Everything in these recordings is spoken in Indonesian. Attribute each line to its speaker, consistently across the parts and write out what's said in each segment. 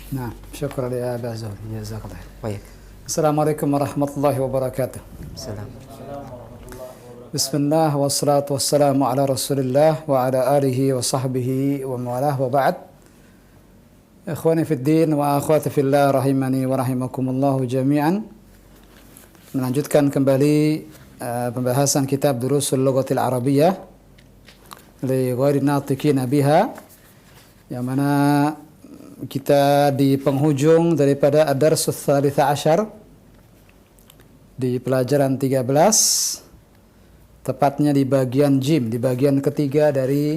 Speaker 1: Nah, syukur ya Aba Zuhri, jazakallah. Baik. Assalamualaikum warahmatullahi wabarakatuh.
Speaker 2: Salam.
Speaker 1: Bismillah wassalatu wassalamu ala Rasulillah wa ala alihi wa sahbihi wa mawalah wa ba'd. Ikhwani fid din wa akhwati fillah rahimani wa rahimakumullah jami'an. Melanjutkan kembali pembahasan kitab Durusul Lughatil Arabiyyah li ghairi natiqina biha, yang mana kita di penghujung daripada ad-darsus tsalitsa asyar di pelajaran 13, tepatnya di bagian jim, di bagian ketiga dari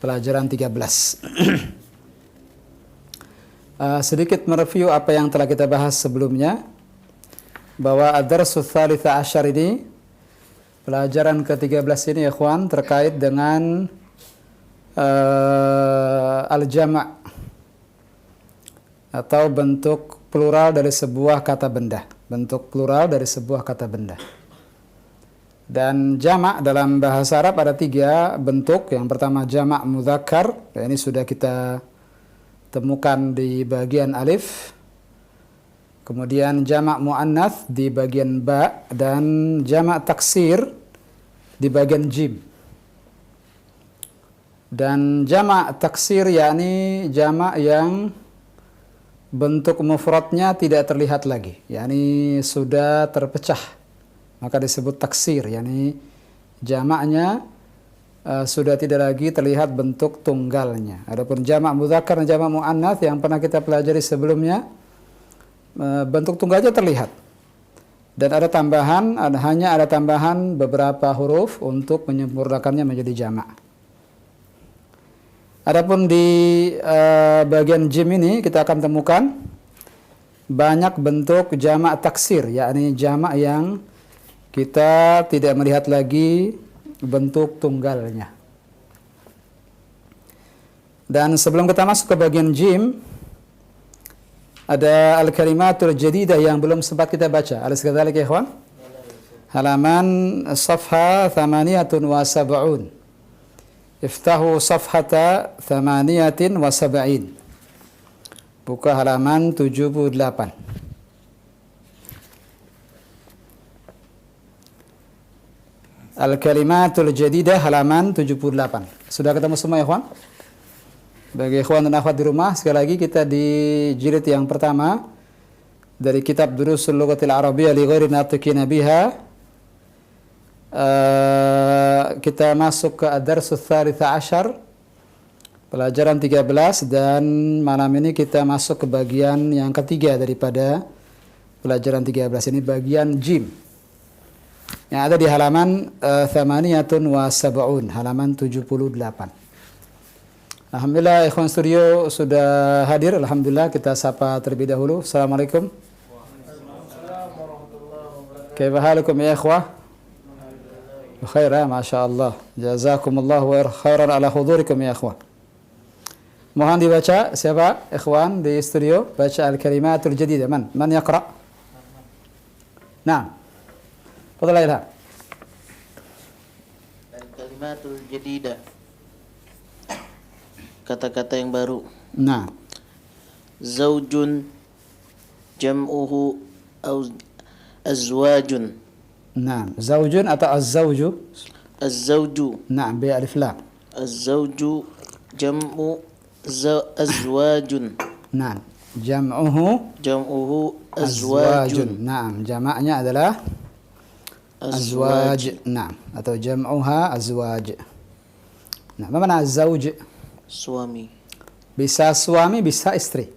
Speaker 1: pelajaran 13. Sedikit mereview apa yang telah kita bahas sebelumnya, bahwa ad-darsus tsalitsa asyar ini, pelajaran ke-13 ini ikhwan, terkait dengan al-jama' atau bentuk plural dari sebuah kata benda, bentuk plural dari sebuah kata benda. Dan jamak dalam bahasa Arab ada 3 bentuk. Yang pertama jamak mudzakkar, ini sudah kita temukan di bagian alif. Kemudian jamak muannats di bagian ba, dan jamak taksir di bagian jim. Dan jamak taksir yakni jamak yang bentuk mufradnya tidak terlihat lagi, yakni sudah terpecah, maka disebut taksir, yakni jamaknya sudah tidak lagi terlihat bentuk tunggalnya. Adapun jamak mudzakkar dan jamak muannats yang pernah kita pelajari sebelumnya, bentuk tunggalnya terlihat, dan ada tambahan, hanya ada tambahan beberapa huruf untuk menyempurnakannya menjadi jamak. Adapun di bagian jim ini kita akan temukan banyak bentuk jamak taksir, yakni jamak yang kita tidak melihat lagi bentuk tunggalnya. Dan sebelum kita masuk ke bagian jim, ada al-kalimatul jadidah yang belum sempat kita baca. Alis kadzalik ya ikhwan? Halaman safha 78. Iftahu safhata 78. Buka halaman 78. Al-kalimatul jadidah halaman 78. Sudah ketemu semua ya ikhwan? Bagi ikhwan dan akhwat di rumah, sekali lagi kita di jilid yang pertama dari kitab Durusul Lughatil Arabiyyah li ghairi natiqina biha. Kita masuk ke ad-darsus tsalitsa asyar, pelajaran 13, dan malam ini kita masuk ke bagian yang ketiga daripada pelajaran 13 ini, bagian jim, yang ada di halaman 78, halaman 78. Alhamdulillah ikhwan studio sudah hadir. Alhamdulillah, kita sapa terlebih dahulu. Assalamualaikum. Kaifa halukum ya ikhwah? Khair, masyaallah. Jazakumullah khairan ala hudurikum ya ikhwan. Mohon dibaca, siapa ikhwan di studio baca al-kalimatul jadidah. Man yaqra? Nah. Fadhal Ilham.
Speaker 2: Al-kalimatul jadidah, kata-kata yang baru.
Speaker 1: Nah.
Speaker 2: Zaujun jam'uhu azwajun.
Speaker 1: Nah, zaujun atau az-zauju?
Speaker 2: Az-zauju.
Speaker 1: Nah, bi alif lam.
Speaker 2: Az-zauju jam'u azwajun.
Speaker 1: Nah, jam'uhu
Speaker 2: azwajun.
Speaker 1: Nah, jamaknya adalah azwaj. Nah, atau jam'uha azwaj. Nah, apa makna az-zauj?
Speaker 2: Suami,
Speaker 1: Bisa suami, bisa istri.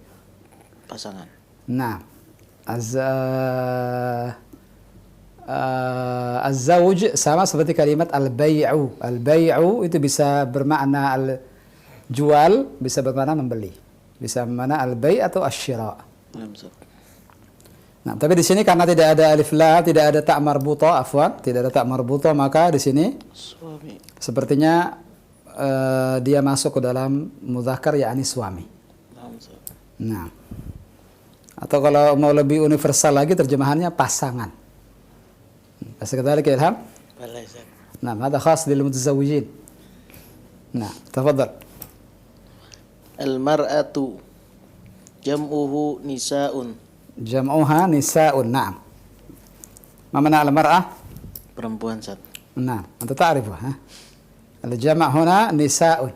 Speaker 2: pasangan.
Speaker 1: Nah, az-zawj sama seperti kalimat al-bay'u. Al-bay'u itu bisa bermakna al-jual, bisa bermakna membeli. Bisa bermakna al-bay' atau asy-syira'. Nah, tapi di sini karena tidak ada alif lam, tidak ada ta' marbuta, afwan, tidak ada ta' marbuta, maka di sini
Speaker 2: Suami.
Speaker 1: sepertinya dia masuk ke dalam mudzakkar, yakni suami. Nah, atau kalau mau lebih universal lagi terjemahannya pasangan. كذلك يا إلهام؟ نعم، هذا خاص للمتزوجين. نعم، تفضل.
Speaker 2: Al-mar'atu Jam'uhu nisa'un.
Speaker 1: Jam'uha nisa'un. Naam. Ma mana al-mar'ah?
Speaker 2: Perempuan, Ustaz.
Speaker 1: Naam. Anta ta'rifu, ha? Al-jama' huna nisa'un.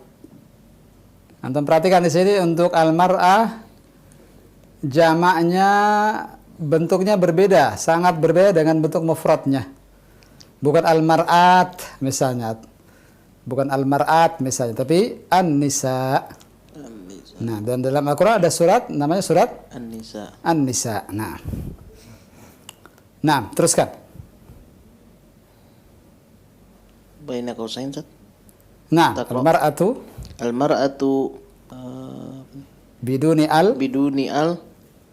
Speaker 1: Antum perhatikan di sini untuk al-mar'ah jamaknya bentuknya berbeda, sangat berbeda dengan bentuk mufradnya. Bukan al-mar'at misalnya. Bukan al-mar'at misalnya, tapi an-nisa.
Speaker 2: An-nisa.
Speaker 1: Nah, dan dalam Al-Qur'an ada surat namanya surat
Speaker 2: An-nisa.
Speaker 1: An-Nisa. Nah. Nah, teruskan.
Speaker 2: Baina qausain, Ustaz.
Speaker 1: Nah,
Speaker 2: Taqra.
Speaker 1: al-mar'atu
Speaker 2: Al-mar'atu
Speaker 1: biduni al.
Speaker 2: biduni al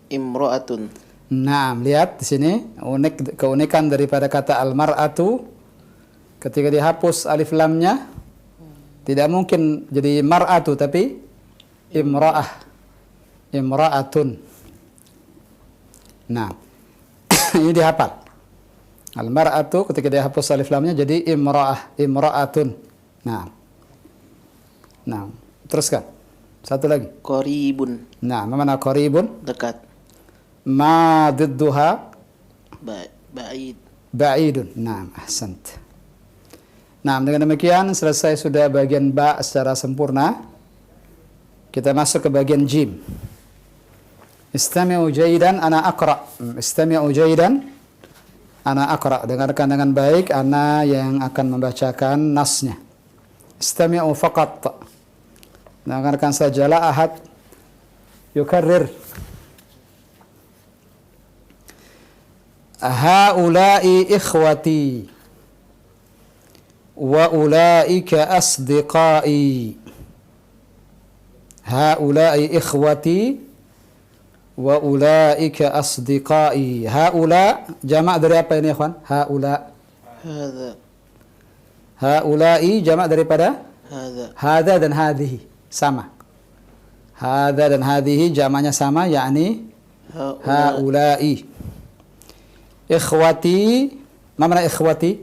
Speaker 2: imra'atun.
Speaker 1: Nah, lihat di sini keunikan daripada kata al-mar'atu ketika dihapus alif lamnya tidak mungkin jadi mar'atu tapi imra'ah. Imra'atun. Nah, ini dihafal. Al-mar'atu ketika dihapus alif lamnya jadi imra'ah, imra'atun. Nah. Nah, teruskan. Satu lagi.
Speaker 2: Qaribun.
Speaker 1: Nah, mana qaribun?
Speaker 2: Dekat.
Speaker 1: Ma didduha
Speaker 2: Ba'id.
Speaker 1: ba'idun. Nah, ahsant. Nah, dengan demikian selesai sudah bagian ba secara sempurna. Kita masuk ke bagian jim. Istami'u jaydan ana aqra. Istami'u jaydan ana aqra. Dengarkan dengan baik ana yang akan membacakan nasnya. Istami'u faqat. Dengarkan saja, la ahad yukarrir. Haula'i ikhwati wa ulaika asdiqai. Haula'i ikhwati wa ulaika asdiqai. Haula jamak dari apa ini, ikhwan? Haula.
Speaker 2: Hadza.
Speaker 1: Haula'i jamak daripada
Speaker 2: Hadza.
Speaker 1: hadza dan hadhihi sama. Hadza dan hadhihi jamaknya sama, yakni haula'i. Ikhwati, ma mana ikhwati?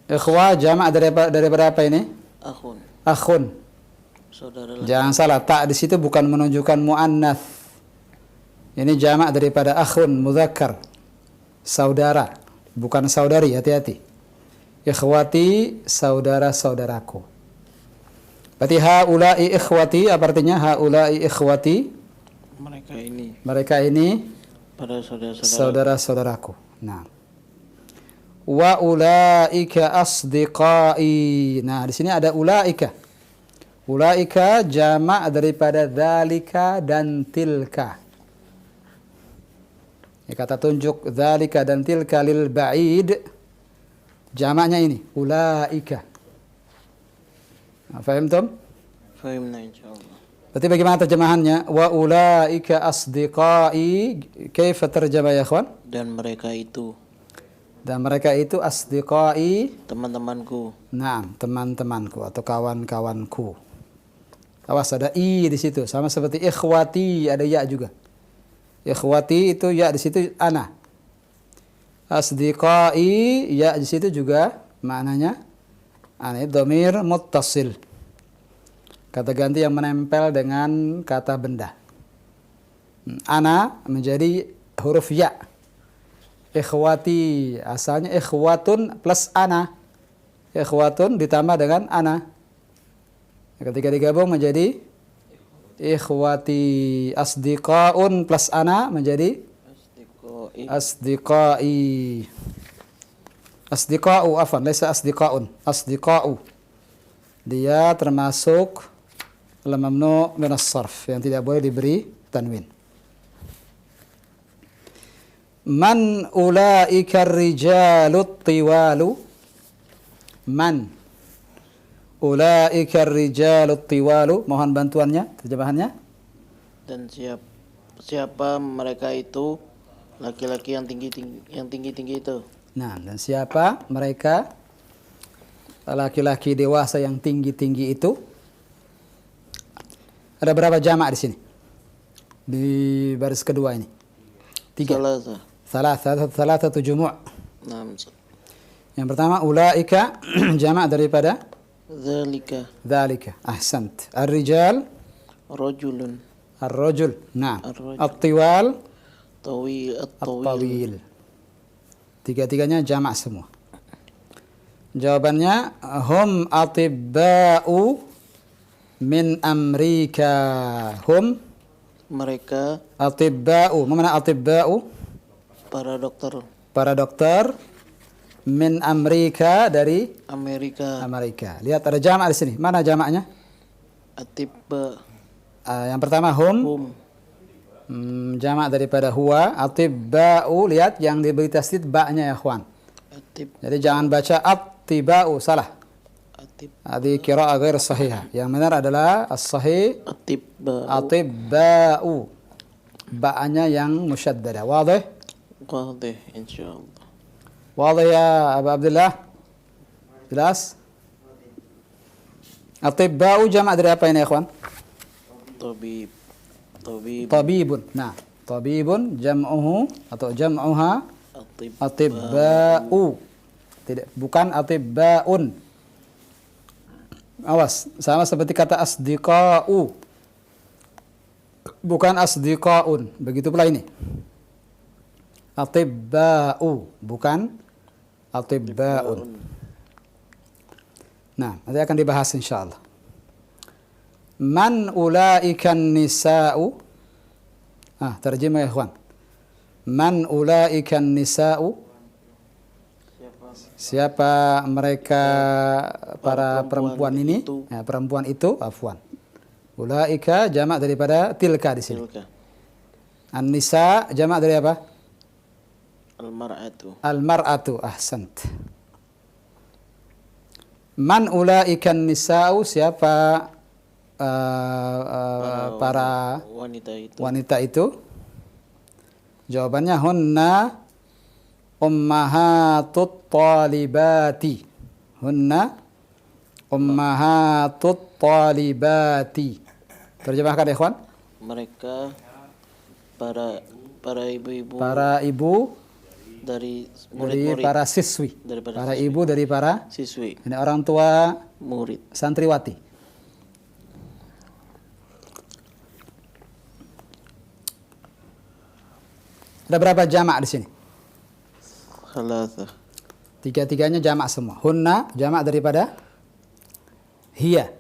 Speaker 1: Ikhwa jamak daripada apa ini?
Speaker 2: Akhun.
Speaker 1: Akhun.
Speaker 2: Saudara laki.
Speaker 1: Jangan salah, tak di situ bukan menunjukkan muannats. Ini jamak daripada akhun mudzakkar. Saudara, bukan saudari, hati-hati. Ikhwati, saudara-saudaraku. Berarti haula'i ikhwati, apa artinya haula'i ikhwati?
Speaker 2: Mereka ini
Speaker 1: Mereka ini
Speaker 2: para saudara-saudara.
Speaker 1: saudara-saudaraku. Nah. Wa ulaika asdiqai. Nah, di sini ada ulaika. Ulaika jamak daripada dzalika dan tilka. Ya, kata tunjuk dzalika dan tilka lil ba'id. Jamaknya ini ulaika. Nah, fahamtum?
Speaker 2: Fahimna insyaallah.
Speaker 1: Berarti bagaimana terjemahannya? Wa ulaika asdiqai. Kaifa terjemah ya, ikhwan?
Speaker 2: Dan mereka itu
Speaker 1: Dan mereka itu asdiqai.
Speaker 2: teman-temanku.
Speaker 1: Nah, teman-temanku atau kawan-kawanku. Awas, ada i di situ, sama seperti ikhwati, ada ya juga. Ikhwati itu ya di situ ana. Asdiqai ya di situ juga maknanya ana, dhamir muttasil. Kata ganti yang menempel dengan kata benda. Ana menjadi huruf ya. Ikhwati asalnya ikhwatun plus ana. Ikhwatun ditambah dengan ana. Ketika digabung menjadi ikhwati. Asdiqaun plus ana menjadi asdiqai. Asdiqau afan, laisa asdiqaun. Asdiqau. Dia termasuk al-mamnu' min as-sarf yang tidak boleh diberi tanwin. Man ulaika ar-rijalut tiwalu. Man ulaika ar-rijalut tiwalu. Mohon bantuannya, terjemahannya.
Speaker 2: Dan siapa mereka itu laki-laki yang tinggi-tinggi itu.
Speaker 1: Nah, dan siapa mereka laki-laki dewasa yang tinggi-tinggi itu? Ada berapa jamak di sini? Di baris kedua ini. 3. Salasatu jumu'.
Speaker 2: Nah,
Speaker 1: Yang pertama ulaika jamak daripada
Speaker 2: dzalika
Speaker 1: dzalika. Ahsant. Ar-rijal
Speaker 2: rajulun.
Speaker 1: Ar-rajul. Nah,
Speaker 2: Ar-rajul.
Speaker 1: at-tiwal,
Speaker 2: Tawil. At-tawil.
Speaker 1: at-tawil. Tiga-tiganya jamak semua. Jawabannya hum atibba'u min Amrika. Hum
Speaker 2: Mereka
Speaker 1: atibba'u. Mana atibba'u?
Speaker 2: para dokter
Speaker 1: Para dokter min Amrika dari
Speaker 2: Amerika.
Speaker 1: Amerika. Lihat ada jamak di sini. Mana jamaknya?
Speaker 2: Atibba.
Speaker 1: Yang pertama hum. Jamak daripada huwa. Atibba'u. Lihat yang diberi tasdid ba-nya ya ikhwan. Jadi jangan baca attiba'u, salah. Hadi qira'ah ghair sahihah. Yang benar adalah as-sahih atibba'u. Ba-nya yang musyaddada. Wadih?
Speaker 2: Wadih insyaallah.
Speaker 1: Wadih ya Abu Abdullah? Jelas? Atibba'u jamak dari apa ini ya ikhwan?
Speaker 2: Tabib.
Speaker 1: Tabibun. Nah, tabibun jam'uhu atau jam'uha atibba'u. Tidak, bukan atibba'un. Awas, sama seperti kata asdiqa'u. Bukan asdiqa'un. Begitu pula ini. Atibba'u, bukan atibba'un. Nah, nanti akan dibahas insyaallah. Man ulaikan nisa'u. Terjemah ya ikhwan. Man ulaikan nisa'u. Siapa mereka para perempuan ini? Ya, perempuan itu, afwan. Ulaika jamak daripada tilka di sini. An-nisa jamak dari apa?
Speaker 2: Al-mar'atu.
Speaker 1: Al-mar'atu, ahsant. Man ulaikan nisa'u, siapa para wanita itu? Jawabannya hunna ummahatut talibati. Hunna ummahatut talibati. Terjemahkan ikhwan.
Speaker 2: Mereka para ibu-ibu.
Speaker 1: Para ibu
Speaker 2: dari
Speaker 1: murid-murid. Dari para siswi. Para
Speaker 2: siswi.
Speaker 1: Ibu dari para
Speaker 2: siswi.
Speaker 1: Ini orang tua
Speaker 2: Murid.
Speaker 1: santriwati. Ada berapa jamak di sini?
Speaker 2: Thalatha.
Speaker 1: Tiga-tiganya jamak semua. Hunna jamak daripada hiya.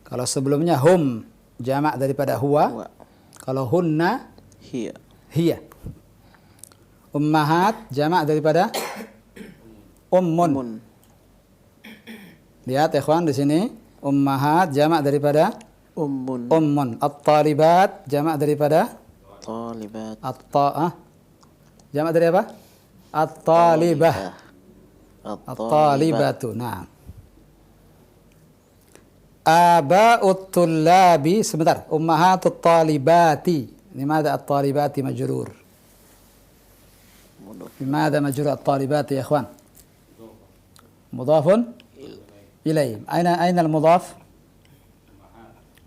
Speaker 1: Kalau sebelumnya hum jamak daripada huwa. Kalau hunna hiya. Ummahat jamak daripada ummun. Lihat ikhwan di sini. Ummahat jamak daripada ummun. At-talibat jamak daripada
Speaker 2: Talibat.
Speaker 1: Jamak dari apa? At-talibah. At-talibatu. Nah. Aba'ut tullabi. Sebentar. Ummahatut talibati. Limada at-talibati majrur? Limada majrur at-talibati ya ikhwan? Mudafun ilayhim. Aina al-mudaf?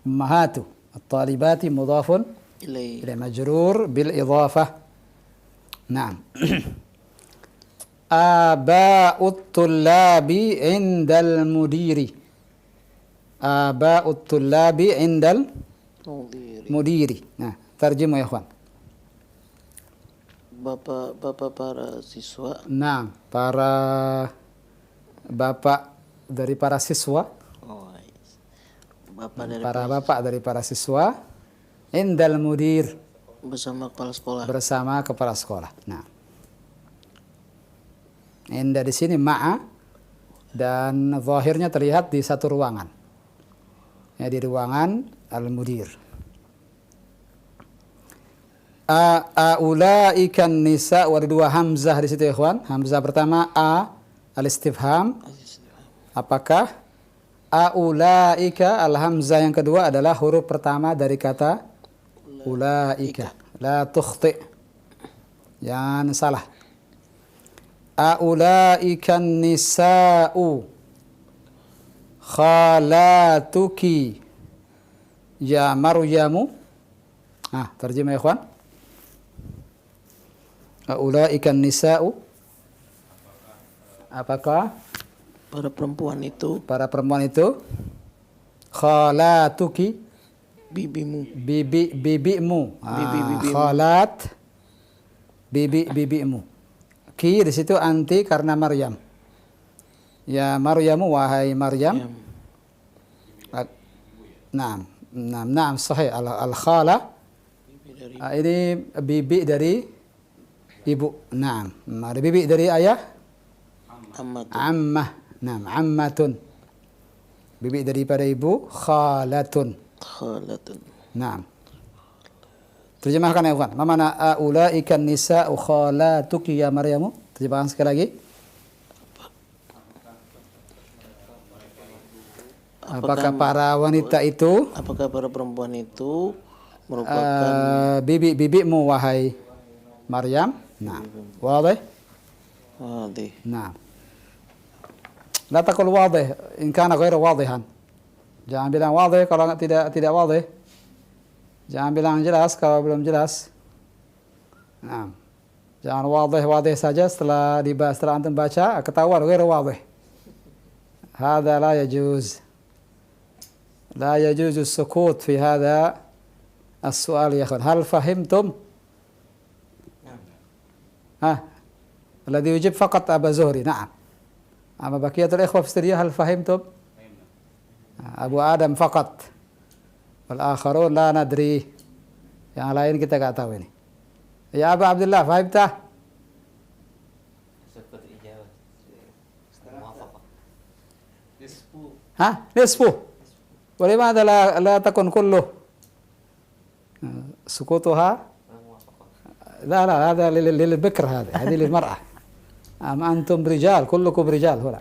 Speaker 1: Ummahatu. At-talibati mudafun إلى مجرور بالإضافة. نعم. آباء الطلاب عند المدير. آباء الطلاب عند المدير. Nah, terjemah ya ikhwan.
Speaker 2: Bapak para siswa.
Speaker 1: Nah, para bapak dari para siswa. Bapak dari para siswa. Indal mudir,
Speaker 2: bersama kepala sekolah.
Speaker 1: Bersama kepala sekolah. Nah, inda di sini ma'a dan zahirnya terlihat di satu ruangan. Ya, di ruangan al-mudir. Ulaika nisa, ada dua hamzah di situ ya ikhwan. Hamzah pertama al-istifham. Apakah ulaika, al-hamzah yang kedua adalah huruf pertama dari kata ulaika. La tukhti. Jangan salah. Ulaika nisa'u khalatuki ya Maryamu. Terjemah ya ikhwan. Ulaika nisa'u, apakah
Speaker 2: para perempuan itu
Speaker 1: khalatuki,
Speaker 2: bibimu.
Speaker 1: bibimu.
Speaker 2: Bibi-bibimu.
Speaker 1: Khalat bibimu. Ki di situ anti karena Maryam. Ya Maryamu, wahai Maryam.
Speaker 2: Ya.
Speaker 1: Naam, sahih. Al-khala
Speaker 2: Bibi dari
Speaker 1: ini bibi dari ibu. Naam. Ada bibi dari ayah.
Speaker 2: amat.
Speaker 1: Ammah. Naam, ammatun. Bibi daripada ibu, khalatun.
Speaker 2: Khalatun.
Speaker 1: Naam. Terjemahkan ya ikhwan. Ma mana aulaika nisa'u khalatuki ya Maryamu? Terjemahkan sekali lagi. Apakah para wanita itu
Speaker 2: Apakah para perempuan itu merupakan
Speaker 1: bibimu wahai Maryam? Nah, wadih?
Speaker 2: Wadih.
Speaker 1: Nah. La taqul wadih in kana ghairu wadihan. Jangan bilang wadih kalau tidak wadih. Jangan bilang jelas kalau belum jelas. Nah. Jangan wadih saja setelah antum baca ketahuan ghairu wadih. Hada la yajuz. لا يجوز السكوت في هذا السؤال يا أخوان. هل فهمتم؟ الذي يجيب فقط أبا زهري. نعم. أما بقية الإخوة في الاستديو هل فهمتم؟ أبو آدم فقط. والآخرون لا ندري. Yang lain kita nggak tahu ini. Ya Abu Abdullah, fahimtah? Nisfu. ولماذا لا تكن كله سكوتها لا هذا للبكر هذه للمرأة أما أنتم رجال كلكم رجال هنا.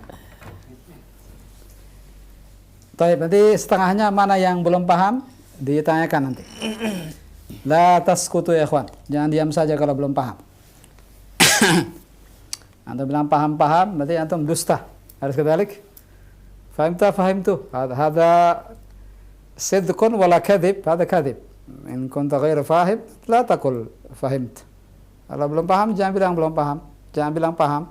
Speaker 1: طيب nanti setengahnya mana yang belum paham ditanyakan nanti. La taskutu ya ikhwan, jangan diam saja kalau belum paham. Antum bilang paham berarti antum dusta. Harus kedalik. Fahimtu. Hada صدق ولا كذب. هذا كذب. إن كنت غير فاهم لا تقل فهمت. Kalau belum paham jangan bilang belum paham. Jangan bilang paham.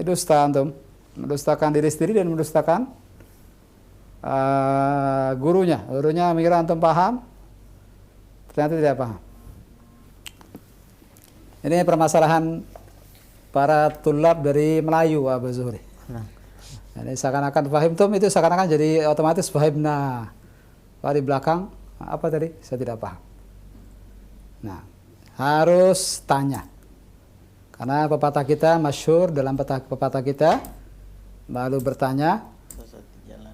Speaker 1: Dusta antum. Mendustakan diri sendiri dan mendustakan gurunya. Gurunya mengira antum paham, ternyata tidak paham. Ini permasalahan para tulab dari Melayu Abu Zuhri. Jadi seakan-akan fahimtum itu seakan-akan jadi otomatis fahimna. Di belakang apa tadi? Saya tidak paham. Nah, harus tanya. Karena pepatah kita masyhur dalam pepatah kita, malu bertanya,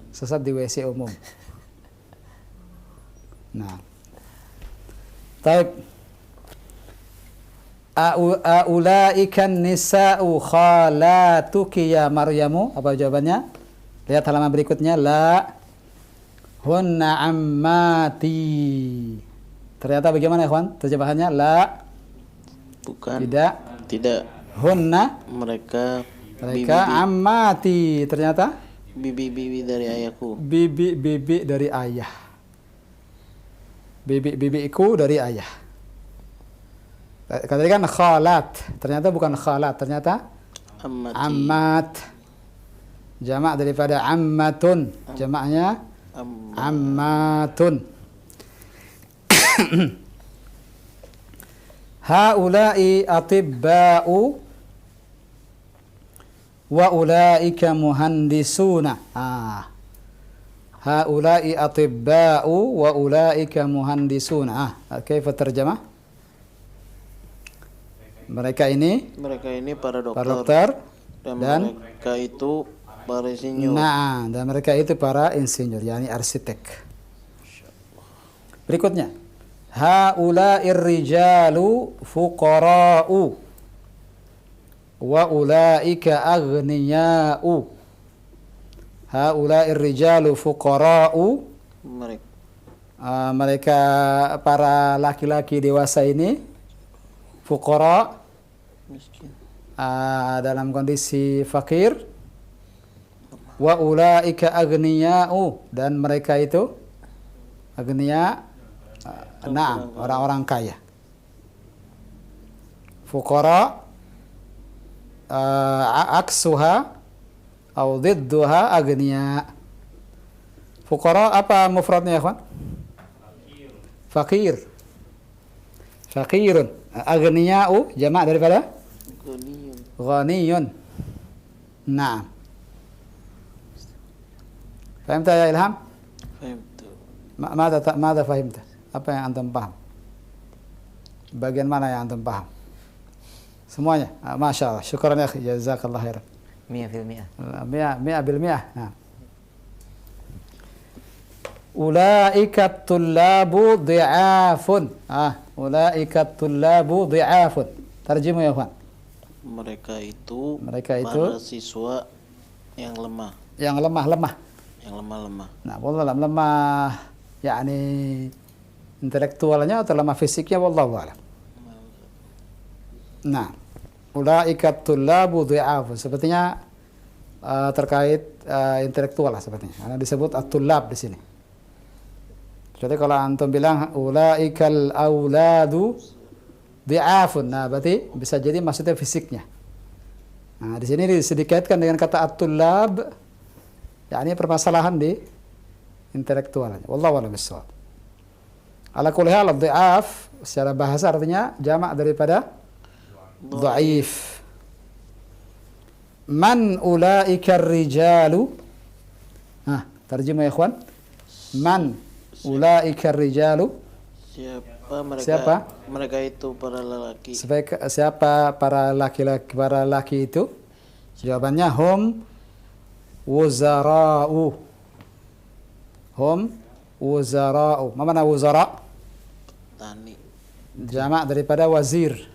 Speaker 1: sesat di WC umum. Nah. Taib. Aulaikan nisa'u khalatuki ya Maryamu. Apa jawabannya? Lihat halaman berikutnya. La hunna ammati. Ternyata bagaimana ikhwan? Terjemahannya la.
Speaker 2: Bukan. Tidak.
Speaker 1: Hunna.
Speaker 2: Mereka
Speaker 1: ammati. Ternyata
Speaker 2: bibi dari ayahku.
Speaker 1: Bibi dari ayah. Bibiku dari ayah. Tadi kan khalat, ternyata bukan khalat, ternyata
Speaker 2: Ammati.
Speaker 1: ammat. Jamak daripada ammatun. Jamaknya ammatun. Haula'i atibba'u wa ulaika muhandisuna. Haula'i atibba'u wa ulaika muhandisuna. Kaifa terjemah? Mereka ini
Speaker 2: para
Speaker 1: para dokter dan
Speaker 2: mereka itu para insinyur.
Speaker 1: Nah, dan mereka itu para insinyur, yakni arsitek. Berikutnya, haula'ir rijalu fuqara'u wa ulaika aghniya'u. Haula'ir rijalu fuqara'u. Mereka para laki-laki dewasa ini fuqara, miskin, dalam kondisi fakir. Wa ulaika aghniya'u, dan mereka itu agniya, na'am, orang-orang kaya. Fuqara aksuha atau didduha agniya. Fuqara apa mufradnya ya kawan? Fakir. Fakirun. Aghniya'u jamak daripada
Speaker 2: Ghaniyun.
Speaker 1: ghaniyun. Naam. Fahimta ya Ilham?
Speaker 2: Fahimtu.
Speaker 1: Mada fahimta? Apa yang antum paham? Bagian mana yang antum paham? Semuanya? Masya Allah. Syukran ya akhi. Jazakallah khairan.
Speaker 3: 100%.
Speaker 1: 100%. Nah. Ulaika tullabu dhi'afun. Ulaika tullabu dhi'afun. Tarjimu ya, Ikhwan.
Speaker 2: Mereka itu para siswa yang lemah.
Speaker 1: Yang lemah-lemah.
Speaker 2: Yang lemah-lemah.
Speaker 1: Nah, wallah lemah yakni intelektualnya atau lemah fisiknya wallahu a'lam. Nah, ulaika tullabu dhi'afun. Sepertinya terkait intelektual lah sepertinya. Karena disebut at-tullab di sini. Jadi kalau antum bilang ulaikal auladu dhi'afun, nah berarti bisa jadi maksudnya fisiknya. Nah, di sini dikaitkan dengan kata at-tullab, yakni permasalahan di intelektualnya. Wallahu a'lam bissawab. Ala kulli hal ad-dhi'af secara bahasa artinya jamak daripada dhaif. Man ulaikar rijalu. Terjemah ya ikhwan. Man ulaikar rijalu.
Speaker 2: Siapa mereka?
Speaker 1: Siapa?
Speaker 2: Mereka itu para lelaki.
Speaker 1: Siapa para laki itu? Jawabannya hum wuzara'u. Hum wuzara'u. Mana wuzara'?
Speaker 2: Tani.
Speaker 1: Jamak daripada wazir.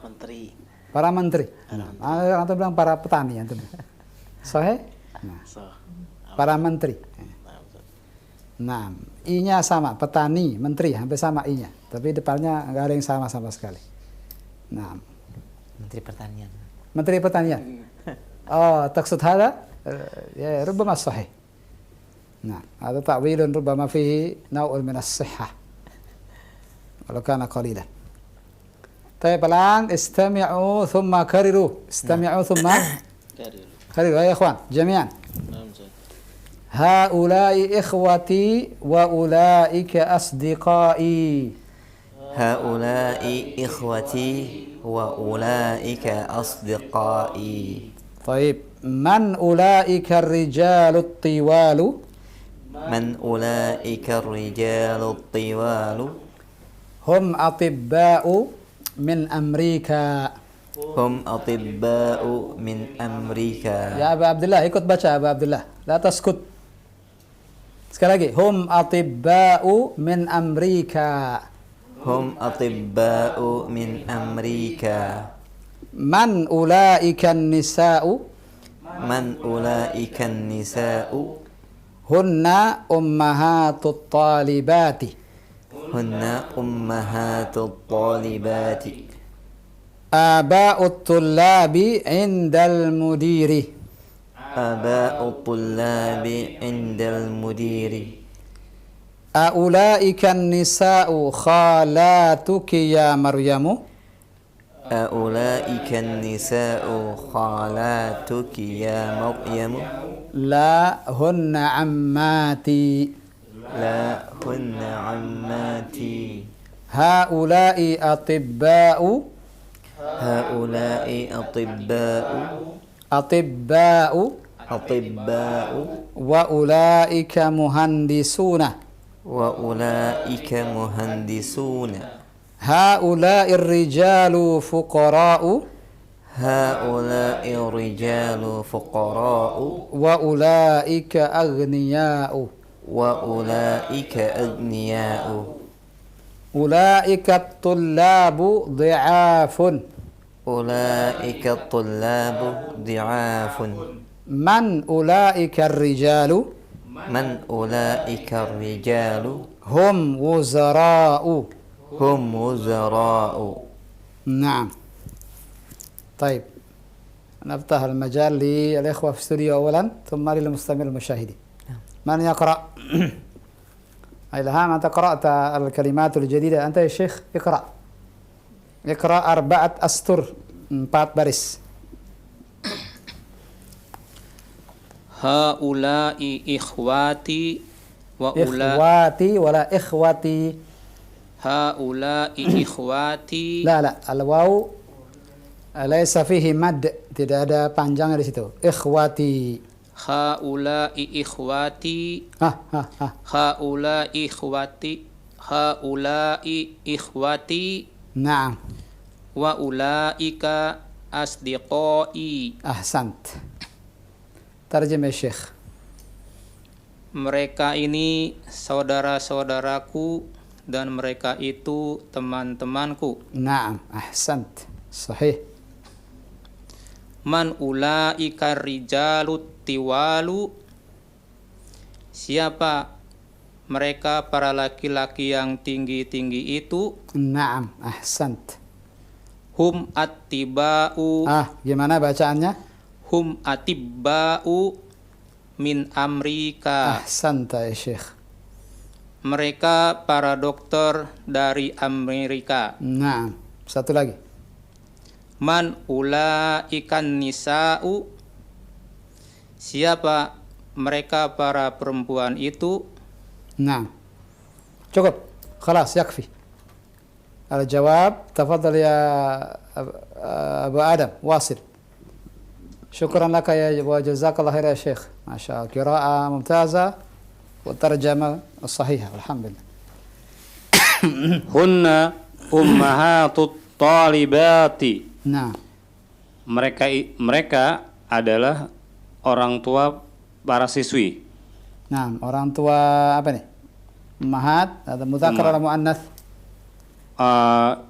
Speaker 2: Menteri.
Speaker 1: Para menteri. Antum bilang para petani antum. Sahih? Para menteri. Nah, i-nya sama, petani, menteri, hampir sama i-nya. Tapi depannya nggak ada yang sama sekali. Nah,
Speaker 3: Menteri Pertanian.
Speaker 1: Menteri Pertanian. Oh, taksud hada? Ya, rubbama sahih. Nah, ada ta'wilun rubbama fihi naw'un min as-sihhah. Walau kana qalilan. Tayyib, الآن استمعوا ثم كرروا. استمعوا ثم كرروا يا إخوان جميعا. هؤلاء إخوتي وأولئك أصدقائي.
Speaker 3: هؤلاء إخوتي وأولئك أصدقائي.
Speaker 1: طيب، من أولئك الرجال الطوال؟
Speaker 3: من أولئك الرجال الطوال؟
Speaker 1: هم أطباء من أمريكا.
Speaker 3: هم أطباء من أمريكا.
Speaker 1: Ya Abu Abdullah, ikut baca Abu Abdullah. La taskut. Sekali lagi. Hum atibba'u min Amrika.
Speaker 3: هم أطباء من أمريكا.
Speaker 1: Man ulaikan nisa'u?
Speaker 3: من أولئك النساء؟
Speaker 1: Hunna ummahatut talibati.
Speaker 3: هن أمهات الطالبات.
Speaker 1: Aba'ut tullabi indal mudiri.
Speaker 3: آباء الطلاب عند المدير.
Speaker 1: Aulaikan nisa'u khalatuki ya Maryamu?
Speaker 3: أولئك النساء خالاتك يا مريم؟
Speaker 1: La hunna ammati.
Speaker 3: لا هن عماتي.
Speaker 1: Haula'i atibba'u.
Speaker 3: هؤلاء أطباء.
Speaker 1: Atibba'u.
Speaker 3: أطباء.
Speaker 1: Wa ulaika muhandisuna.
Speaker 3: وأولئك مهندسون.
Speaker 1: Haula'i rijalu fuqara'u.
Speaker 3: هؤلاء الرجال فقراء.
Speaker 1: Wa ulaika aghniya'u.
Speaker 3: وأولئك أغنياء.
Speaker 1: Ulaika tullabu dhi'afun.
Speaker 3: أولئك الطلاب ضعاف.
Speaker 1: Man ulaika rijalu?
Speaker 3: من أولئك الرجال؟
Speaker 1: Hum wuzara'u.
Speaker 3: هم وزراء.
Speaker 1: نعم. طيب، نفتح المجال للإخوة في الاستوديو أولا ثم للمستمع المشاهدين. من يقرأ؟ إلهام، أنت قرأت الكلمات الجديدة. أنت يا شيخ اقرأ. اقرأ 4 أسطر، 4 baris.
Speaker 4: Haula'i ikhwati
Speaker 2: wa ula
Speaker 1: Ikhwati wala ikhwati.
Speaker 2: haula'i ikhwati
Speaker 1: La, al-waw laisa fihi mad, tidak ada panjangnya di situ. Ikhwati.
Speaker 2: haula'i ikhwati
Speaker 1: Ha.
Speaker 2: haula'i ikhwati
Speaker 1: Naam.
Speaker 2: wa ulaika asdiqai.
Speaker 1: Ahsant. Tarjim ya Syekh.
Speaker 2: Mereka ini saudara-saudaraku dan mereka itu teman-temanku.
Speaker 1: Naam, ahsant. Sahih.
Speaker 2: Man ulaika rijalut tiwalu. Siapa mereka para laki-laki yang tinggi-tinggi itu?
Speaker 1: Naam, ahsant.
Speaker 2: Hum attiba'u.
Speaker 1: Gimana bacaannya?
Speaker 2: Hum atibba'u min Amrika.
Speaker 1: Ahsanta ya Syekh.
Speaker 2: Mereka para dokter dari Amerika.
Speaker 1: Naam. Satu lagi.
Speaker 2: Man ulaikan nisa'u. Siapa mereka para perempuan itu?
Speaker 1: Naam. Cukup. Khalas, yakfi. Al-jawab, tafadhal ya Abu Adam, wasil. Syukran laka ya wa jazakallah khair ya Syekh. Masya Allah, qiraa'ah mumtazah wa tarjamah sahihah. Alhamdulillah.
Speaker 4: Hunna ummahatut talibati.
Speaker 1: Nah,
Speaker 4: Mereka adalah orang tua para siswi.
Speaker 1: nah, orang tua apa nih? Ummahat atau mudzakkar atau muannats?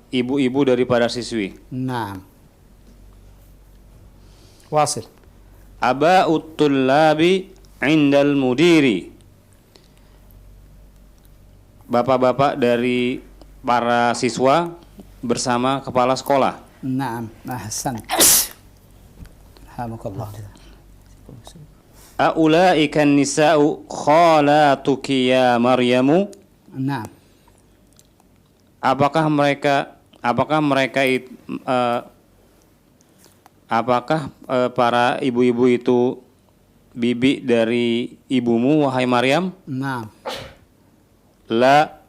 Speaker 4: Ibu-ibu dari para siswi.
Speaker 1: Nah. Wasil.
Speaker 4: Aba'ut tullabi indal mudiri. Bapak-bapak dari para siswa bersama kepala sekolah.
Speaker 1: Naam, ahsan. Alhamdulillah.
Speaker 4: Aulaika nisa'u khalatuki ya Maryamu.
Speaker 1: Naam.
Speaker 4: Apakah para ibu-ibu itu bibi dari ibumu wahai Maryam?
Speaker 1: Naam.
Speaker 4: La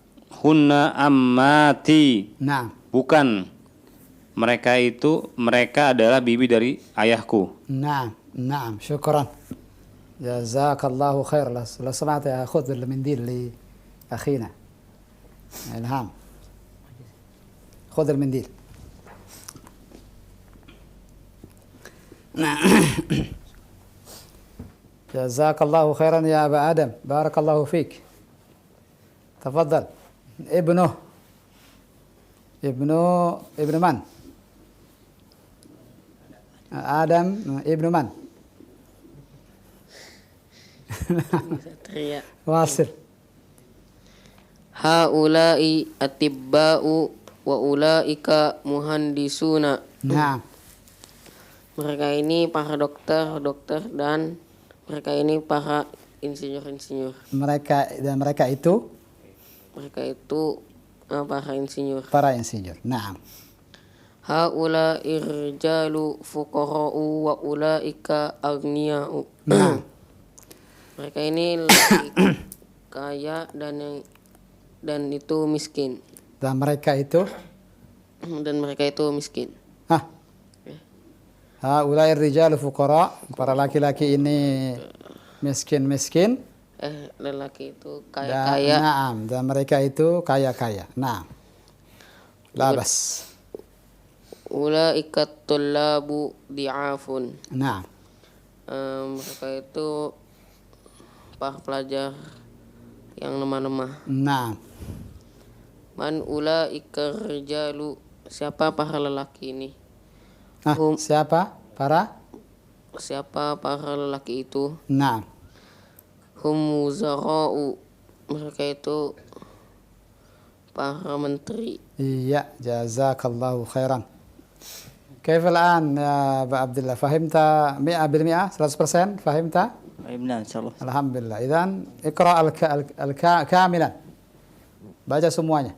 Speaker 4: hunna ammati.
Speaker 1: Naam.
Speaker 4: Bukan. Mereka adalah bibi dari ayahku.
Speaker 1: نعم نعم شكرا جزاك الله خير. لو سمحت خذ المنديل لأخينا إلهام، خذ المنديل. نعم. جزاك الله خيرا يا أبا آدم، بارك الله فيك. تفضل. ابن من؟ Adam ibnu man?
Speaker 5: Satria.
Speaker 1: Wasil.
Speaker 5: Haula'i atibba'u wa ulaika muhandisuna.
Speaker 1: Nah,
Speaker 5: Mereka ini para dokter dan mereka ini para insinyur.
Speaker 1: mereka itu
Speaker 5: Mereka itu para insinyur.
Speaker 1: para insinyur. Nah,
Speaker 5: Haula'i rijalu fuqara'u wa ulaika aghniya'u.
Speaker 1: nah,
Speaker 5: Mereka ini laki kaya dan itu miskin.
Speaker 1: dan mereka itu
Speaker 5: Miskin.
Speaker 1: haulai rijalu fuqara, para laki-laki ini miskin-miskin,
Speaker 5: Lelaki itu
Speaker 1: dan
Speaker 5: kaya-kaya.
Speaker 1: naam, dan mereka itu kaya-kaya. Nah, labas.
Speaker 5: Ulaika tullabu di'afun.
Speaker 1: Nah,
Speaker 5: Mereka itu para pelajar yang lemah-lemah.
Speaker 1: nah,
Speaker 5: Man ulaika rijalu. Siapa para lelaki ini?
Speaker 1: siapa?
Speaker 5: Siapa para lelaki itu?
Speaker 1: Nah,
Speaker 5: Hum wuzara'u. Mereka itu para menteri.
Speaker 1: iya, jazakallahu khairan. كيف الآن يا أبا عبد الله؟ فهمت 100%؟ 100% فهمت؟
Speaker 6: فهمنا إن شاء الله.
Speaker 1: الحمد لله. إذن اقرأ كاملا. Baca semuanya.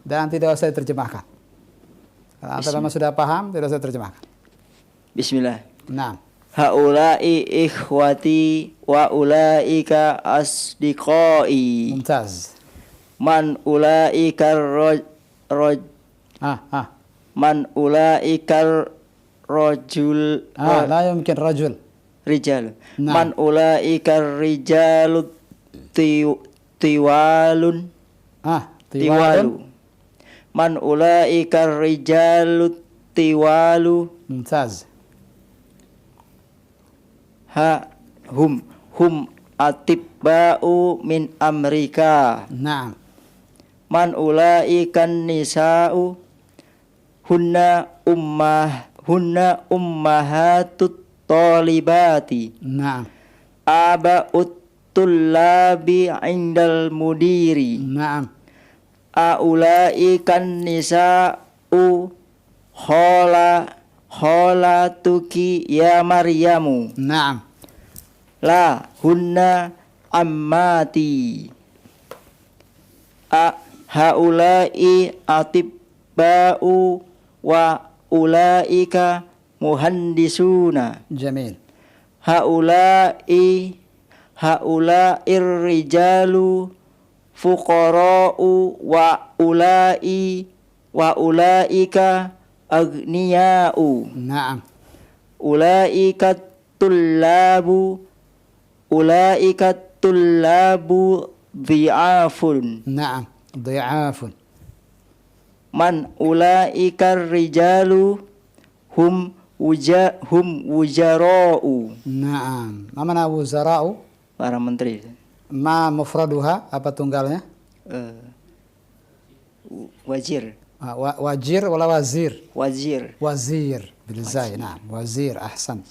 Speaker 1: Dan tidak usah diterjemahkan. Kalau antum memang sudah paham, tidak usah diterjemahkan.
Speaker 6: Bismillah.
Speaker 1: Nah,
Speaker 6: haula'i ikhwati wa ulaika asdiqai.
Speaker 1: ممتاز.
Speaker 6: Man ulaika roj man ulaika rajul
Speaker 1: لا يمكن رجل.
Speaker 6: rijal.
Speaker 1: Nah.
Speaker 6: Man ulaika rijalut tiwalun tiwalu. Man ulaika rijalut tiwalu.
Speaker 1: ممتاز.
Speaker 6: Hum atibba'u min Amerika.
Speaker 1: نعم.
Speaker 6: Man ulaikan nisa'u hunna ummahatut talibati.
Speaker 1: نعم.
Speaker 6: Aba'ut tullabi indal mudiri.
Speaker 1: نعم.
Speaker 6: Aulaikan nisa'u kholatuki ya Maryamu.
Speaker 1: نعم.
Speaker 6: La hunna ammati. Haulai atibba'u wa ulaika muhandisuna.
Speaker 1: جميل.
Speaker 6: Haulai rijalu fuqara'u wa ulaika aghniya'u.
Speaker 1: نعم.
Speaker 6: Ulaika tullabu dhi'afun.
Speaker 1: نعم. ضعاف.
Speaker 6: Man ulaika rijalu hum wujara'u.
Speaker 1: نعم. ما معنى وزراء؟
Speaker 6: Para menteri.
Speaker 1: ما مفردها؟ apa tunggalnya؟
Speaker 6: Wazir.
Speaker 1: وزير ولا وزير؟
Speaker 6: Wazir.
Speaker 1: وزير بالزاي. نعم. وزير. أحسنت.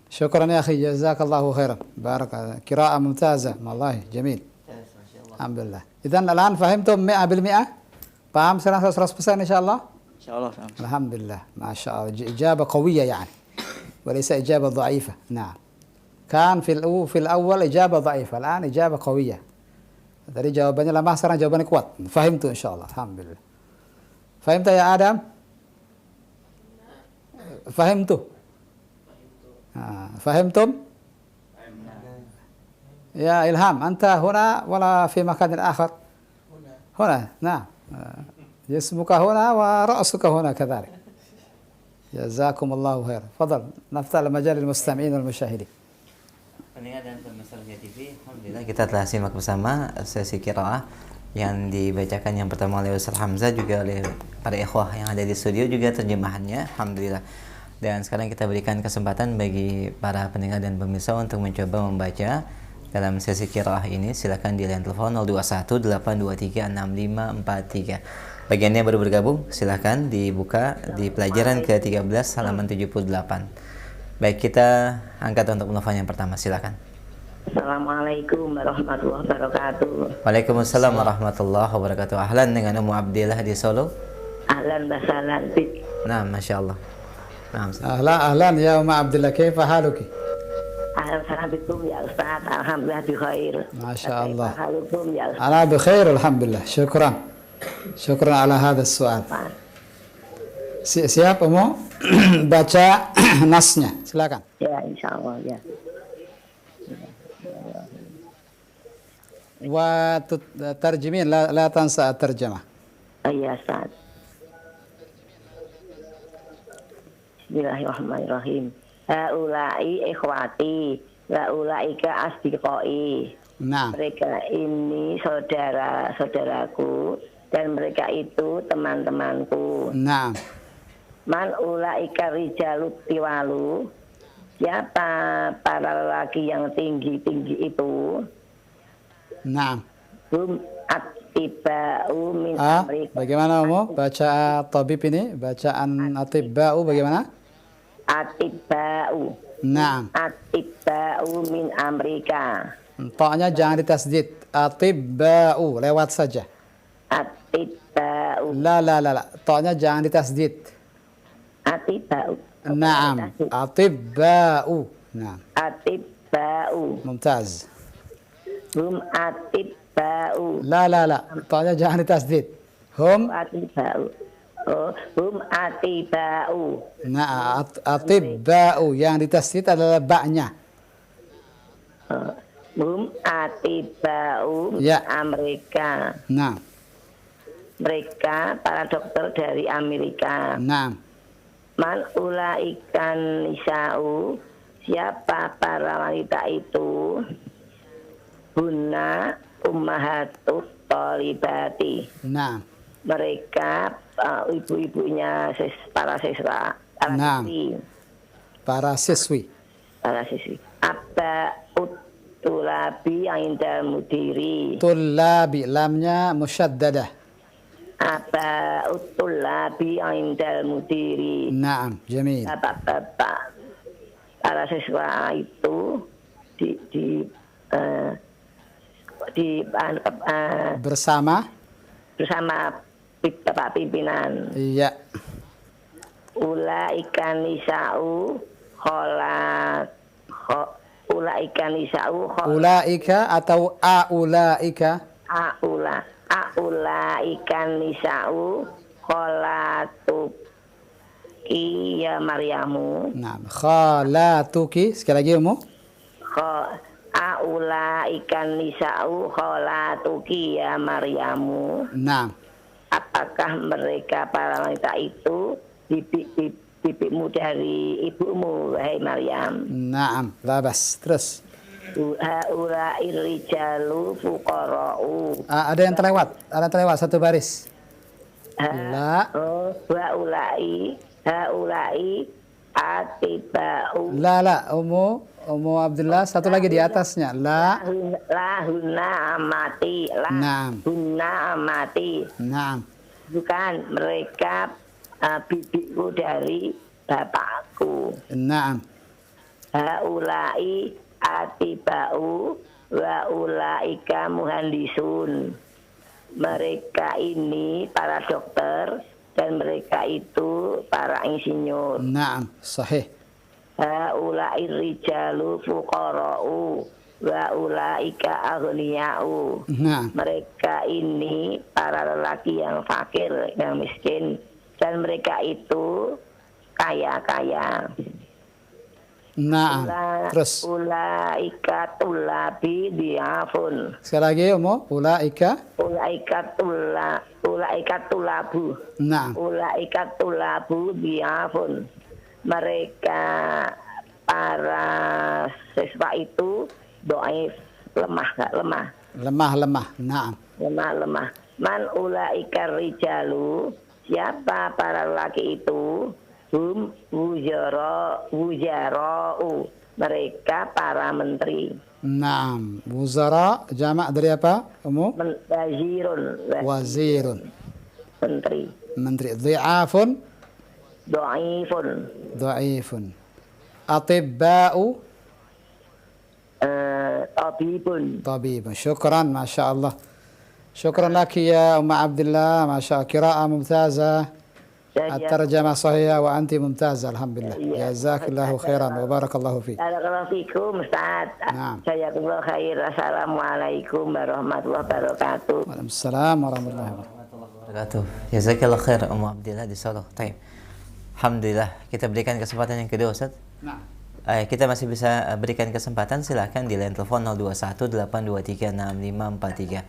Speaker 1: شكرا يا أخي، جزاك الله خيرا. بارك الله. قراءة ممتازة والله. جميل. الحمد لله. إذن الآن فهمتم 100%؟ paham sekarang 100% إن شاء الله؟
Speaker 6: Insyaallah.
Speaker 1: الحمد لله. ما شاء الله. إجابة قوية يعني، وليس إجابة ضعيفة. نعم. كان في الأول إجابة ضعيفة، الآن إجابة قوية. tadi jawabannya lemah, sekarang jawabannya kuat. Fahimtu إن شاء الله. الحمد لله. فهمت يا آدم؟ فهمتوا؟ فهمتم؟ يا إلهام أنت هنا ولا في مكان آخر؟ هنا. نعم. جسمك هنا ورأسك هنا كذلك. جزاكم الله خيرا. تفضل نفتح مجال المستمعين والمشاهدين.
Speaker 3: Pendengar dan pemirsa TV, alhamdulillah kita telah simak bersama sesi qiraah yang dibacakan yang pertama oleh Ustaz Hamzah, juga oleh para ikhwah yang ada di studio, juga terjemahannya, alhamdulillah. Dan sekarang kita berikan kesempatan bagi para pendengar dan pemirsa untuk mencoba membaca dalam sesi qiraah ini. Silakan di line telepon 0218236543. Bagi Anda yang baru bergabung, silakan dibuka di pelajaran ke-13 halaman 78. Baik, kita angkat untuk menelpon yang pertama, silakan.
Speaker 7: Assalamualaikum warahmatullahi wabarakatuh.
Speaker 3: Waalaikumsalam warahmatullahi wabarakatuh. Ahlan dengan Ummu Abdillah di Solo.
Speaker 7: Ahlan basalan bik.
Speaker 3: Nah, Masya Allah. Nah,
Speaker 1: أهلا يا أم عبد الله، كيف حالك؟
Speaker 7: Ahlan basalan bikum ya Ustaz. Alhamdulillah bi khair.
Speaker 1: ما شاء الله.
Speaker 7: Halukum ya Ustaz.
Speaker 1: أنا بخير الحمد لله. شكرا. شكرا على هذا السؤال. Siap Umu? Baca nasnya, silakan.
Speaker 7: Ya insyaallah ya.
Speaker 1: وترجمين لا تنسى الترجمة.
Speaker 7: Iya Ustaz. Bismillahirrahmanirrahim. Haulai ikhwati, haulaika asdiqai.
Speaker 1: نعم.
Speaker 7: Mereka ini saudara-saudaraku dan mereka itu teman-temanku.
Speaker 1: نعم.
Speaker 7: Man ulaika rijalut tiwalu. Siapa para lelaki yang tinggi-tinggi itu?
Speaker 1: نعم.
Speaker 7: Hum atiba'u min Amerika.
Speaker 1: Bagaimana Umu? Baca tabib ini, bacaan atibba'u bagaimana?
Speaker 7: Atiba'u.
Speaker 1: نعم.
Speaker 7: Atiba'u min Amerika.
Speaker 1: Ta'nya jangan ditasdid. Atibba'u, lewat saja.
Speaker 7: Atiba'u.
Speaker 1: La. Ta'nya jangan ditasdid.
Speaker 7: Atiba'u.
Speaker 1: نعم. Atibba'u. نعم.
Speaker 7: Atiba'u.
Speaker 1: ممتاز.
Speaker 7: Hum atiba'u.
Speaker 1: لا. Ta'nya jangan ditasdid. Hum.
Speaker 7: Atiba'u. hum atiba'u.
Speaker 1: Nah, atibba'u yang ditasdid adalah ba'nya.
Speaker 7: Hum atiba'u
Speaker 1: Ya.
Speaker 7: Amerika.
Speaker 1: Nah,
Speaker 7: Mereka para dokter dari Amerika.
Speaker 1: nah,
Speaker 7: Man ulaikan nisa'u, siapa para wanita itu? Hunna ummahatut thalibati.
Speaker 1: nah,
Speaker 7: Mereka ibu-ibunya para siswa, para
Speaker 1: Nah.
Speaker 7: siswi,
Speaker 1: para siswi.
Speaker 7: para siswi. Abba utulabi yang indah mudiri.
Speaker 1: Tullabi, lamnya musyaddadah.
Speaker 7: Abba utulabi yang indah mudiri.
Speaker 1: Naam, jamil.
Speaker 7: Bapak-bapak para siswa itu
Speaker 1: Bersama,
Speaker 7: bersama bapak pimpinan.
Speaker 1: iya.
Speaker 7: Ula ikan nisa'u ulaika nisa'u
Speaker 1: Ulaika atau aulaika.
Speaker 7: ulaika nisa'u kholatu ya Maryamu.
Speaker 1: Nah, khalatuki. Sekali lagi Umu.
Speaker 7: Ulaika nisa'u kholatuki ya Maryamu.
Speaker 1: Nah,
Speaker 7: Apakah mereka para wanita itu bibikmu dari ibumu, wahai Maryam?
Speaker 1: naam, labas. Terus.
Speaker 7: Haula irrijalu fuqara'u.
Speaker 1: Ada yang terlewat satu baris. La.
Speaker 7: Haulai atiba'u.
Speaker 1: La, Umu Abdullah, satu lagi di atasnya. La.
Speaker 7: Lahunna amati.
Speaker 1: Naam.
Speaker 7: Lahunna amati.
Speaker 1: Naam.
Speaker 7: Bukan mereka bibiku dari bapakku.
Speaker 1: Naam.
Speaker 7: Haulai atiba'u wa ulaika muhandisun. Mereka ini para dokter dan mereka itu para insinyur.
Speaker 1: Naam, sahih.
Speaker 7: Haulai rijalu fuqara'u wa ulaika aghniya'u.
Speaker 1: Naam.
Speaker 7: Mereka ini para lelaki yang fakir, yang miskin, dan mereka itu kaya-kaya.
Speaker 1: Naam. Terus.
Speaker 7: Ulaika tulabi diafun.
Speaker 1: Sekali lagi Umu. Ulaika.
Speaker 7: Ulaika tulabu.
Speaker 1: Naam.
Speaker 7: Ulaika tulabu diafun. Mereka para siswa itu doaif, lemah.
Speaker 1: Lemah. Naam.
Speaker 7: Lemah. Man ulaika rijalu, siapa para laki itu? Hum wujara'u, mereka para menteri.
Speaker 1: Naam. Wuzara jamak dari apa? Umu. Wazirun.
Speaker 7: Menteri.
Speaker 1: Menteri. Dhi'afun.
Speaker 7: Dhaifun.
Speaker 1: Atibba'u.
Speaker 7: Tabibun.
Speaker 1: Syukran, Masya Allah. Syukran laki ya Umma Abdullah. Masya Allah. Qira'ah mumtazah. الترجمة صحيحة وأنت ممتازة الحمد لله. جزاك الله خيرا وبارك الله فيك.
Speaker 7: Barakallahu fikum Ustaz.
Speaker 1: Naam.
Speaker 7: Jazakumullah khair. Assalamualaikum warahmatullahi wabarakatuh.
Speaker 1: Waalaikumsalam warahmatullahi wabarakatuh.
Speaker 3: Jazakallah khair Ummu Abdillah di Solo. Taib. Alhamdulillah, kita berikan kesempatan yang kedua Ustaz.
Speaker 1: Nah.
Speaker 3: Kita masih bisa berikan kesempatan, silakan di line telepon 0218236543.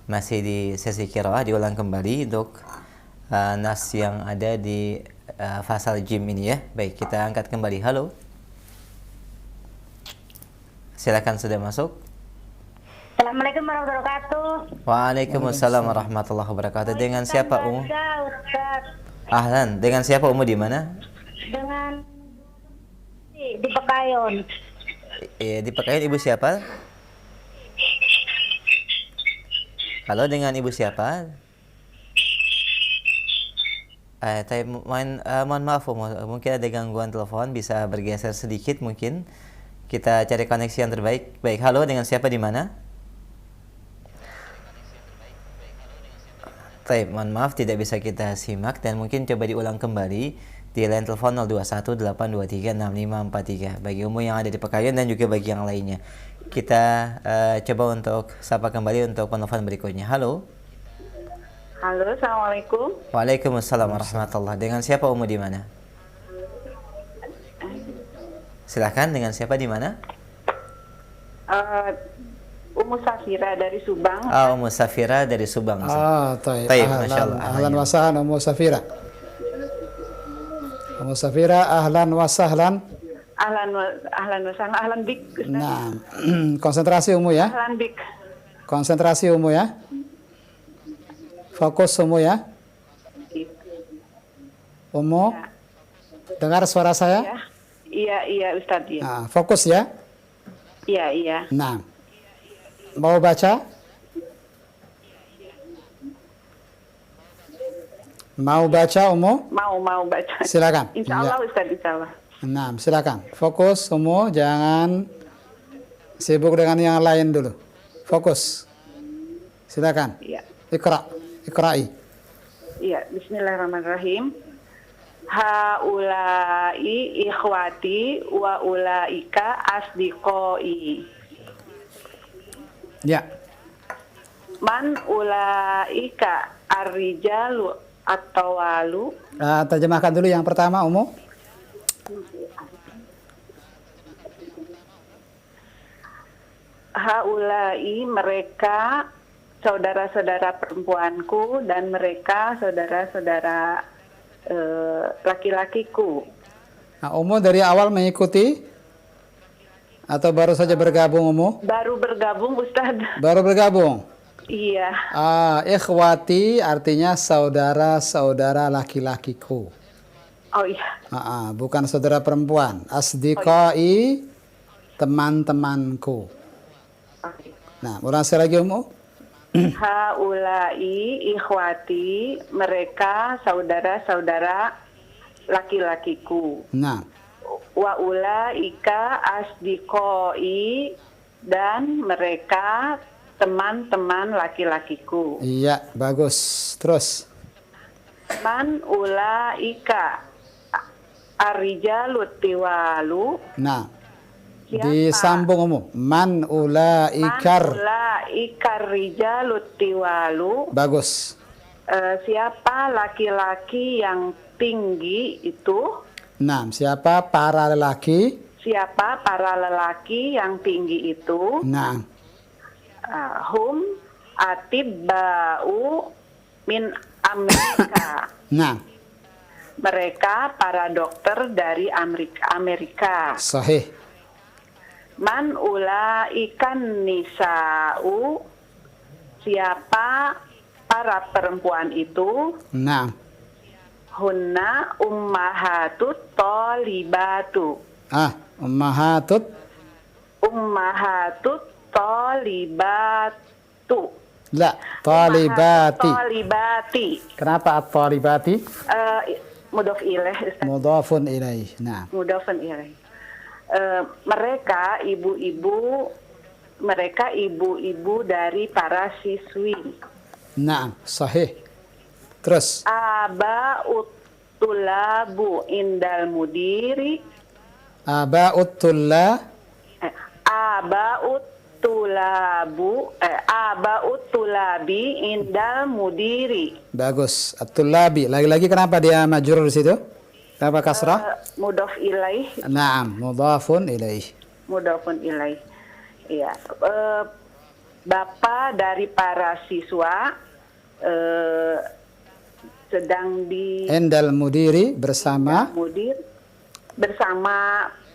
Speaker 3: Masih di sesi qiraah, diulang kembali untuk nas yang ada di fasal jim ini ya. Baik, kita angkat kembali. Halo. Silakan, sudah masuk.
Speaker 8: Assalamualaikum warahmatullahi wabarakatuh.
Speaker 3: Waalaikumsalam warahmatullahi wabarakatuh. Dengan siapa Umu?
Speaker 8: Ustaz.
Speaker 3: Ahlan, dengan siapa Umu, di mana?
Speaker 8: Dengan di Pekayon.
Speaker 3: Di Pekayon, ibu siapa? Halo, dengan ibu siapa? Mohon maaf, mungkin ada gangguan telepon, bisa bergeser sedikit mungkin. Kita cari koneksi yang terbaik. Baik, halo, dengan siapa, di mana? Baik, mohon maaf tidak bisa kita simak dan mungkin coba diulang kembali di line telepon 0218236543 bagi umum yang ada di Pekayon dan juga bagi yang lainnya. Kita coba untuk sapa kembali untuk penelpon berikutnya. Halo.
Speaker 9: Halo, Assalamualaikum.
Speaker 3: Waalaikumsalam warahmatullah. Dengan siapa Umu di mana? Silahkan, dengan siapa di mana?
Speaker 9: Umu Safira dari Subang.
Speaker 3: Ah, Umu Safira dari Subang.
Speaker 1: Taib.
Speaker 3: Taib, Masya Allah.
Speaker 1: Ahlan wa sahlan Ummu Safira. Ummu Safira, ahlan wa sahlan.
Speaker 9: Ahlan wasahlan, ahlan bik. Ustaz.
Speaker 1: Nah, konsentrasi Ummu ya.
Speaker 9: Ahlan bik.
Speaker 1: Konsentrasi Ummu ya. Fokus Ummu ya. Ummu, dengar suara saya?
Speaker 9: Iya, Ustaz. Iya.
Speaker 1: Nah, fokus ya.
Speaker 9: Iya.
Speaker 1: Nah, mau baca? Mau baca Ummu?
Speaker 9: Mau baca.
Speaker 1: Silakan.
Speaker 9: Insya Allah, Ustaz, insya Allah.
Speaker 1: Nah, silakan. Fokus Ummu, jangan sibuk dengan yang lain dulu. Fokus. Silakan.
Speaker 9: Iya.
Speaker 1: Iqra'i.
Speaker 9: Iya, bismillahirrahmanirrahim. Haulai ikhwati wa ulaika asdiqoi.
Speaker 1: Ya.
Speaker 9: Man ulaika ar-rijalu at-tawalu.
Speaker 1: Terjemahkan dulu yang pertama Ummu.
Speaker 9: Haulai mereka saudara-saudara perempuanku dan mereka saudara-saudara laki-lakiku.
Speaker 1: Nah, Ummu dari awal mengikuti atau baru saja bergabung Ummu?
Speaker 9: Baru bergabung Ustaz.
Speaker 1: Baru bergabung.
Speaker 9: Iya.
Speaker 1: Ikhwati artinya saudara-saudara laki-lakiku.
Speaker 9: Oh iya.
Speaker 1: Bukan saudara perempuan. Asdiqai, teman-temanku. Nah, ulang sekali lagi Ummu.
Speaker 9: Haulai ikhwati mereka saudara-saudara laki-lakiku.
Speaker 1: Nah.
Speaker 9: Wa ulaika asdiqoi dan mereka teman-teman laki-lakiku.
Speaker 1: Iya, bagus. Terus.
Speaker 9: Man ulaika ar-rijalu tiwalu.
Speaker 1: Nah. Disambung Ummu. Man ulaikar rijalu tiwalu.
Speaker 9: Bagus. Siapa laki-laki yang tinggi itu?
Speaker 1: Nah, siapa para lelaki?
Speaker 9: Siapa para lelaki yang tinggi itu?
Speaker 1: Nah.
Speaker 9: Hum atibba'u min Amerika.
Speaker 1: Nah.
Speaker 9: Mereka para dokter dari Amerika.
Speaker 1: Sahih.
Speaker 9: Man ulaikan nisa'u. Siapa para perempuan itu?
Speaker 1: Nah.
Speaker 9: Hunna ummahatut tolibatu.
Speaker 1: Ummahatut
Speaker 9: tolibatu.
Speaker 1: La, talibati.
Speaker 9: Talibati.
Speaker 1: Kenapa at-talibati?
Speaker 9: Mudhof ilaih.
Speaker 1: Mudhafun ilaih. Nah.
Speaker 9: Mudhafun ilaih. Mereka ibu-ibu dari para siswi.
Speaker 1: Nah, sahih. Terus.
Speaker 9: Aba'ut tulabu indal mudiri.
Speaker 1: Aba'ut
Speaker 9: tulabi indal mudiri.
Speaker 1: Bagus. At-tulabi. Lagi-lagi kenapa dia majrur di situ? Kenapa kasrah?
Speaker 9: Mudhaf ilaih.
Speaker 1: Naam, mudhafun ilaih.
Speaker 9: Mudhafun ilaih. Iya. Bapak dari para siswa sedang di
Speaker 1: Indal mudiri bersama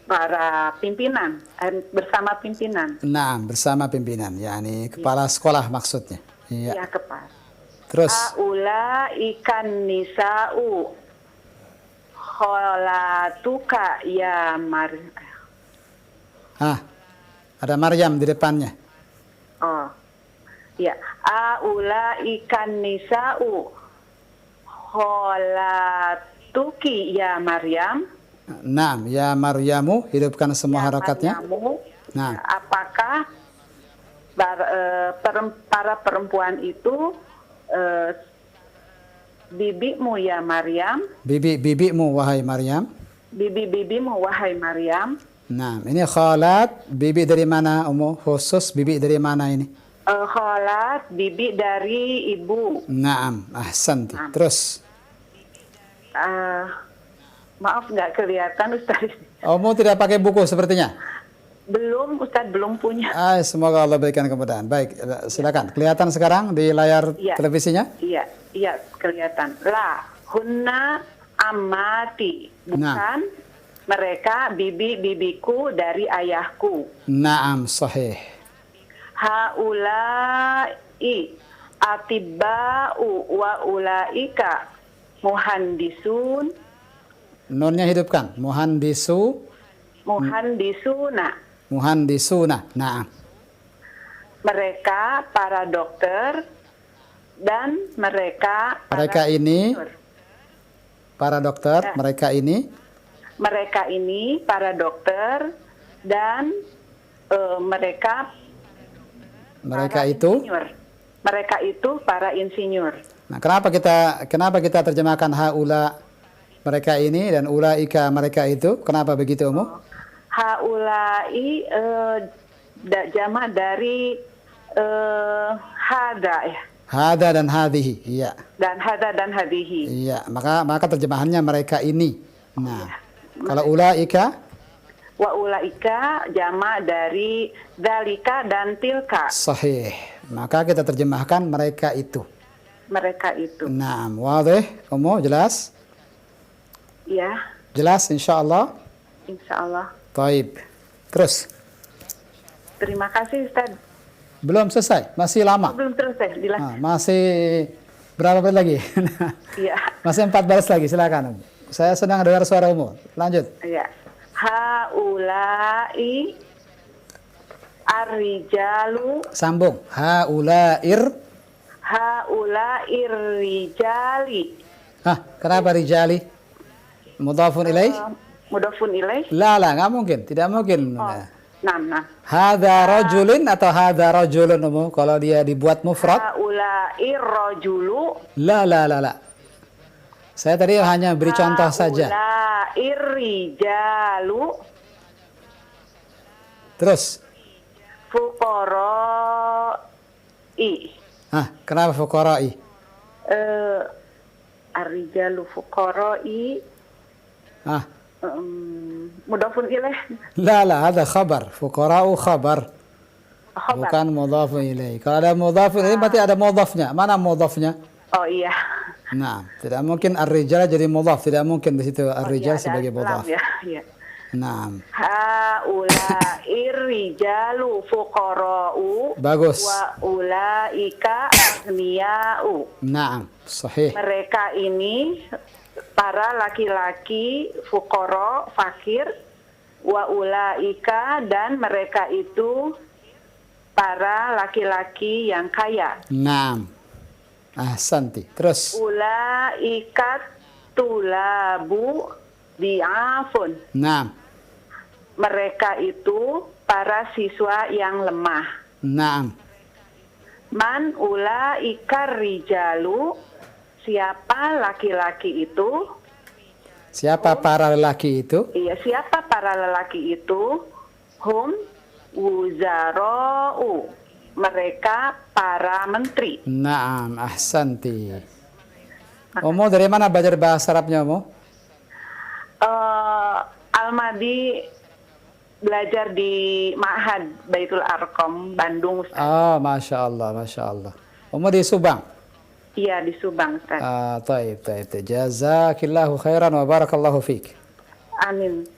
Speaker 9: para pimpinan, bersama pimpinan.
Speaker 1: Nah, bersama pimpinan, yakni kepala sekolah maksudnya. Iya.
Speaker 9: Ya, kepala.
Speaker 1: Terus.
Speaker 9: Aula ikan nisa'u kholatuka ya Maryam.
Speaker 1: Ada Maryam di depannya.
Speaker 9: Oh. Ya, aula ikan nisa'u kholatuki ya Maryam.
Speaker 1: Naam, ya Maryamu, hidupkan semua harakatnya.
Speaker 9: Nah, apakah para perempuan itu bibimu ya Maryam?
Speaker 1: Bibimu wahai Maryam.
Speaker 9: Bibimu wahai Maryam.
Speaker 1: Nah, ini khalat, bibi dari mana Ummu? Khusus bibi dari mana ini?
Speaker 9: Kholat, bibi dari ibu.
Speaker 1: Naam, ahsanti. Terus.
Speaker 9: Maaf nggak kelihatan Ustaz.
Speaker 1: Kamu tidak pakai buku sepertinya?
Speaker 9: Belum Ustaz, belum punya.
Speaker 1: Semoga Allah berikan kemudahan. Baik, silakan. Kelihatan sekarang di layar televisinya?
Speaker 9: Iya, kelihatan. La hunna amati. Bukan mereka bibi-bibiku dari ayahku.
Speaker 1: Naam, sahih.
Speaker 9: Haulai atibba'u wa ulaika muhandisun.
Speaker 1: Nunnya hidupkan.
Speaker 9: Muhandisuna.
Speaker 1: Nah.
Speaker 9: Mereka para dokter dan mereka
Speaker 1: ini para dokter,
Speaker 9: mereka ini para dokter dan mereka
Speaker 1: itu
Speaker 9: insinyur. Mereka itu para insinyur.
Speaker 1: Nah, kenapa kita terjemahkan haula mereka ini dan ulaika mereka itu? Kenapa begitu, Ummu?
Speaker 9: Haulai jama dari hada ya.
Speaker 1: Hada dan hadhihi, iya.
Speaker 9: Dan hada dan hadhihi.
Speaker 1: Iya, maka terjemahannya mereka ini. Nah, kalau ulaika
Speaker 9: wa ulaika jama dari dalika dan tilka.
Speaker 1: Sahih. Maka kita terjemahkan mereka itu.
Speaker 9: Mereka itu.
Speaker 1: Naam, wadih, Ummu, jelas?
Speaker 9: Iya.
Speaker 1: Jelas insyaallah?
Speaker 9: Insyaallah.
Speaker 1: Taib. Terus.
Speaker 9: Terima kasih Ustaz.
Speaker 1: Belum selesai, masih lama.
Speaker 9: Belum selesai,
Speaker 1: masih berapa menit lagi?
Speaker 9: Iya.
Speaker 1: Masih 4 baris lagi, silakan. Saya senang dengar suara Ummu. Lanjut.
Speaker 9: Iya. Haulai ar-rijalu.
Speaker 1: Sambung. Haulair
Speaker 9: rijali.
Speaker 1: Kenapa rijali? Mudhafun ilaih?
Speaker 9: Mudhafun ilaih?
Speaker 1: La, nggak mungkin. Tidak mungkin.
Speaker 9: Nah.
Speaker 1: Hadza rajulin atau hadza rajulun, Ummu? Kalau dia dibuat mufrad?
Speaker 9: Haulai rajulu.
Speaker 1: La. Saya tadi hanya beri contoh saja.
Speaker 9: Haulai rijalu.
Speaker 1: Terus?
Speaker 9: Fuqara'i.
Speaker 1: Kenapa fuqara'i?
Speaker 9: Ar-rijalu fuqara'i. Mudhafun ilaih.
Speaker 1: La, ada khabar. Fuqara'u khabar. Bukan mudhafun ilaih. Kalau ada mudhafun ilaih berarti ada mudhafnya. Mana mudhafnya?
Speaker 9: Oh iya.
Speaker 1: Nah, tidak mungkin ar-rijal jadi mudhaf. Tidak mungkin di situ ar-rijal sebagai mudhaf.
Speaker 9: Iya.
Speaker 1: Naam.
Speaker 9: Haulai rijalu fuqara'u.
Speaker 1: Bagus.
Speaker 9: Wa ulaika aghniya'u.
Speaker 1: Naam, sahih.
Speaker 9: Mereka ini para laki-laki fuqara, fakir, wa ulaika dan mereka itu para laki-laki yang kaya.
Speaker 1: Naam. Ahsanti. Terus.
Speaker 9: Ulaika tulabu di'afun.
Speaker 1: Naam.
Speaker 9: Mereka itu para siswa yang lemah.
Speaker 1: Naam.
Speaker 9: Man ulaika rijalu. Siapa laki-laki itu?
Speaker 1: Siapa para lelaki itu?
Speaker 9: Iya, siapa para lelaki itu? Hum wuzara'u. Mereka para menteri.
Speaker 1: Naam, ahsanti. Ummu, dari mana belajar bahasa Arabnya, Ummu?
Speaker 9: Almadi belajar di Ma'had Baitul Arqam, Bandung, Ustaz.
Speaker 1: Masya Allah. Ummu di Subang?
Speaker 9: Iya, di Subang, Ustaz.
Speaker 1: Taib. Jazakillahu khairan wa barakallahu fiik.
Speaker 9: Amin.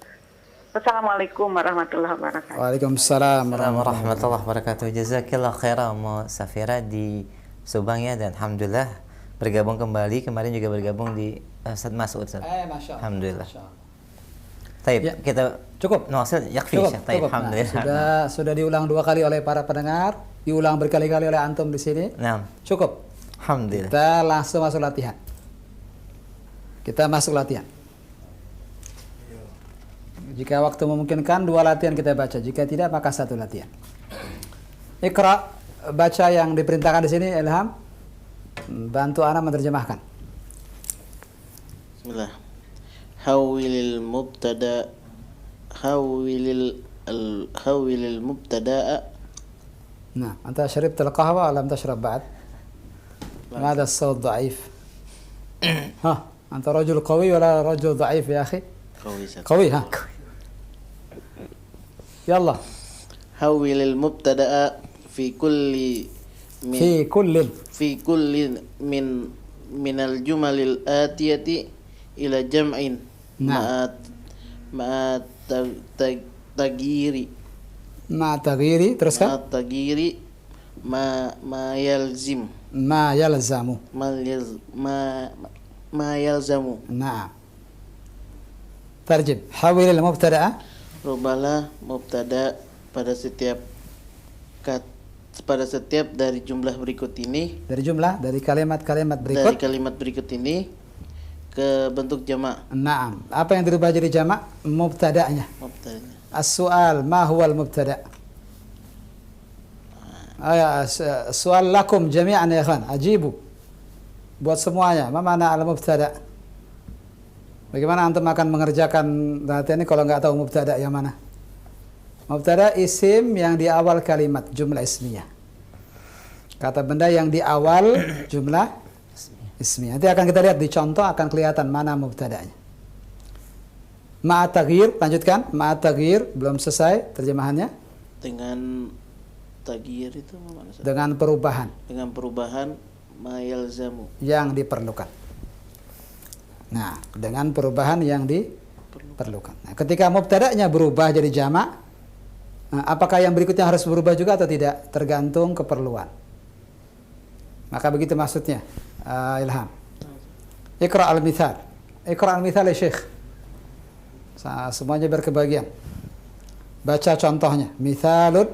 Speaker 9: Assalamualaikum warahmatullahi wabarakatuh.
Speaker 1: Waalaikumsalam
Speaker 3: warahmatullahi wabarakatuh. Jazakillahu khairan Ummu Safira di Subang ya, dan alhamdulillah bergabung kembali. Kemarin juga bergabung di Ustaz Mas'ud. Alhamdulillah. Taib,
Speaker 1: ya.
Speaker 3: Kita
Speaker 1: cukup.
Speaker 3: Nuasil yakfi.
Speaker 1: Cukup. Alhamdulillah. Sudah diulang 2 kali oleh para pendengar, diulang berkali-kali oleh antum di sini.
Speaker 3: Nah.
Speaker 1: Cukup.
Speaker 3: Alhamdulillah.
Speaker 1: Kita langsung masuk latihan. Jika waktu memungkinkan 2 latihan kita baca. Jika tidak maka 1 latihan. Iqra, baca yang diperintahkan di sini. Ilham, bantu ana menerjemahkan.
Speaker 10: Bismillah. Hawwilil mubtada'a
Speaker 1: نعم أنت شربت القهوة أو لم تشرب بعد؟ ماذا الصوت ضعيف؟ ها أنت رجل قوي ولا رجل ضعيف يا أخي؟
Speaker 10: قوي ساتر.
Speaker 1: قوي ها يلا
Speaker 10: حول المبتدأ في كل
Speaker 1: في كل
Speaker 10: من الجمل الآتية إلى جمع
Speaker 1: نعم.
Speaker 10: مع تغيير
Speaker 1: مع تغيير teruskan
Speaker 10: مع تغيير ما يلزم
Speaker 1: ما يلزم
Speaker 10: ما يلزم
Speaker 1: نعم ترجم حول المبتدأ
Speaker 10: Rubahlah mubtada pada setiap dari jumlah berikut ini,
Speaker 1: dari kalimat-kalimat
Speaker 10: dari
Speaker 1: berikut.
Speaker 10: kalimat berikut ini ke bentuk jamak.
Speaker 1: Naam. Apa yang dirubah jadi jamak? Mubtada'nya.
Speaker 10: Mubtada'nya.
Speaker 1: As-su'al ma huwa al-mubtada'? Soal lakum jami'an ya khan. Ajibu. Buat semuanya. Ma mana al-mubtada'? Bagaimana antum akan mengerjakan latihan ini kalau nggak tahu mubtada' yang mana? Mubtada' isim yang di awal kalimat, jumlah ismiyah. Kata benda yang di awal jumlah ismiyah. Nanti akan kita lihat di contoh akan kelihatan mana mubtada'nya. Ma'a taghyir, lanjutkan. Ma'a taghyir, belum selesai terjemahannya.
Speaker 10: Dengan taghyir itu mana?
Speaker 1: Dengan perubahan.
Speaker 10: Dengan perubahan ma yalzamu.
Speaker 1: Yang diperlukan. Nah, dengan perubahan yang diperlukan. Nah, ketika mubtada'nya berubah jadi jamak, nah, apakah yang berikutnya harus berubah juga atau tidak? Tergantung keperluan. Maka begitu maksudnya, Ilham. Iqra al-mithal. Iqra al-mithal ya Syekh. Semuanya berkebagian. Baca contohnya. Mithalun.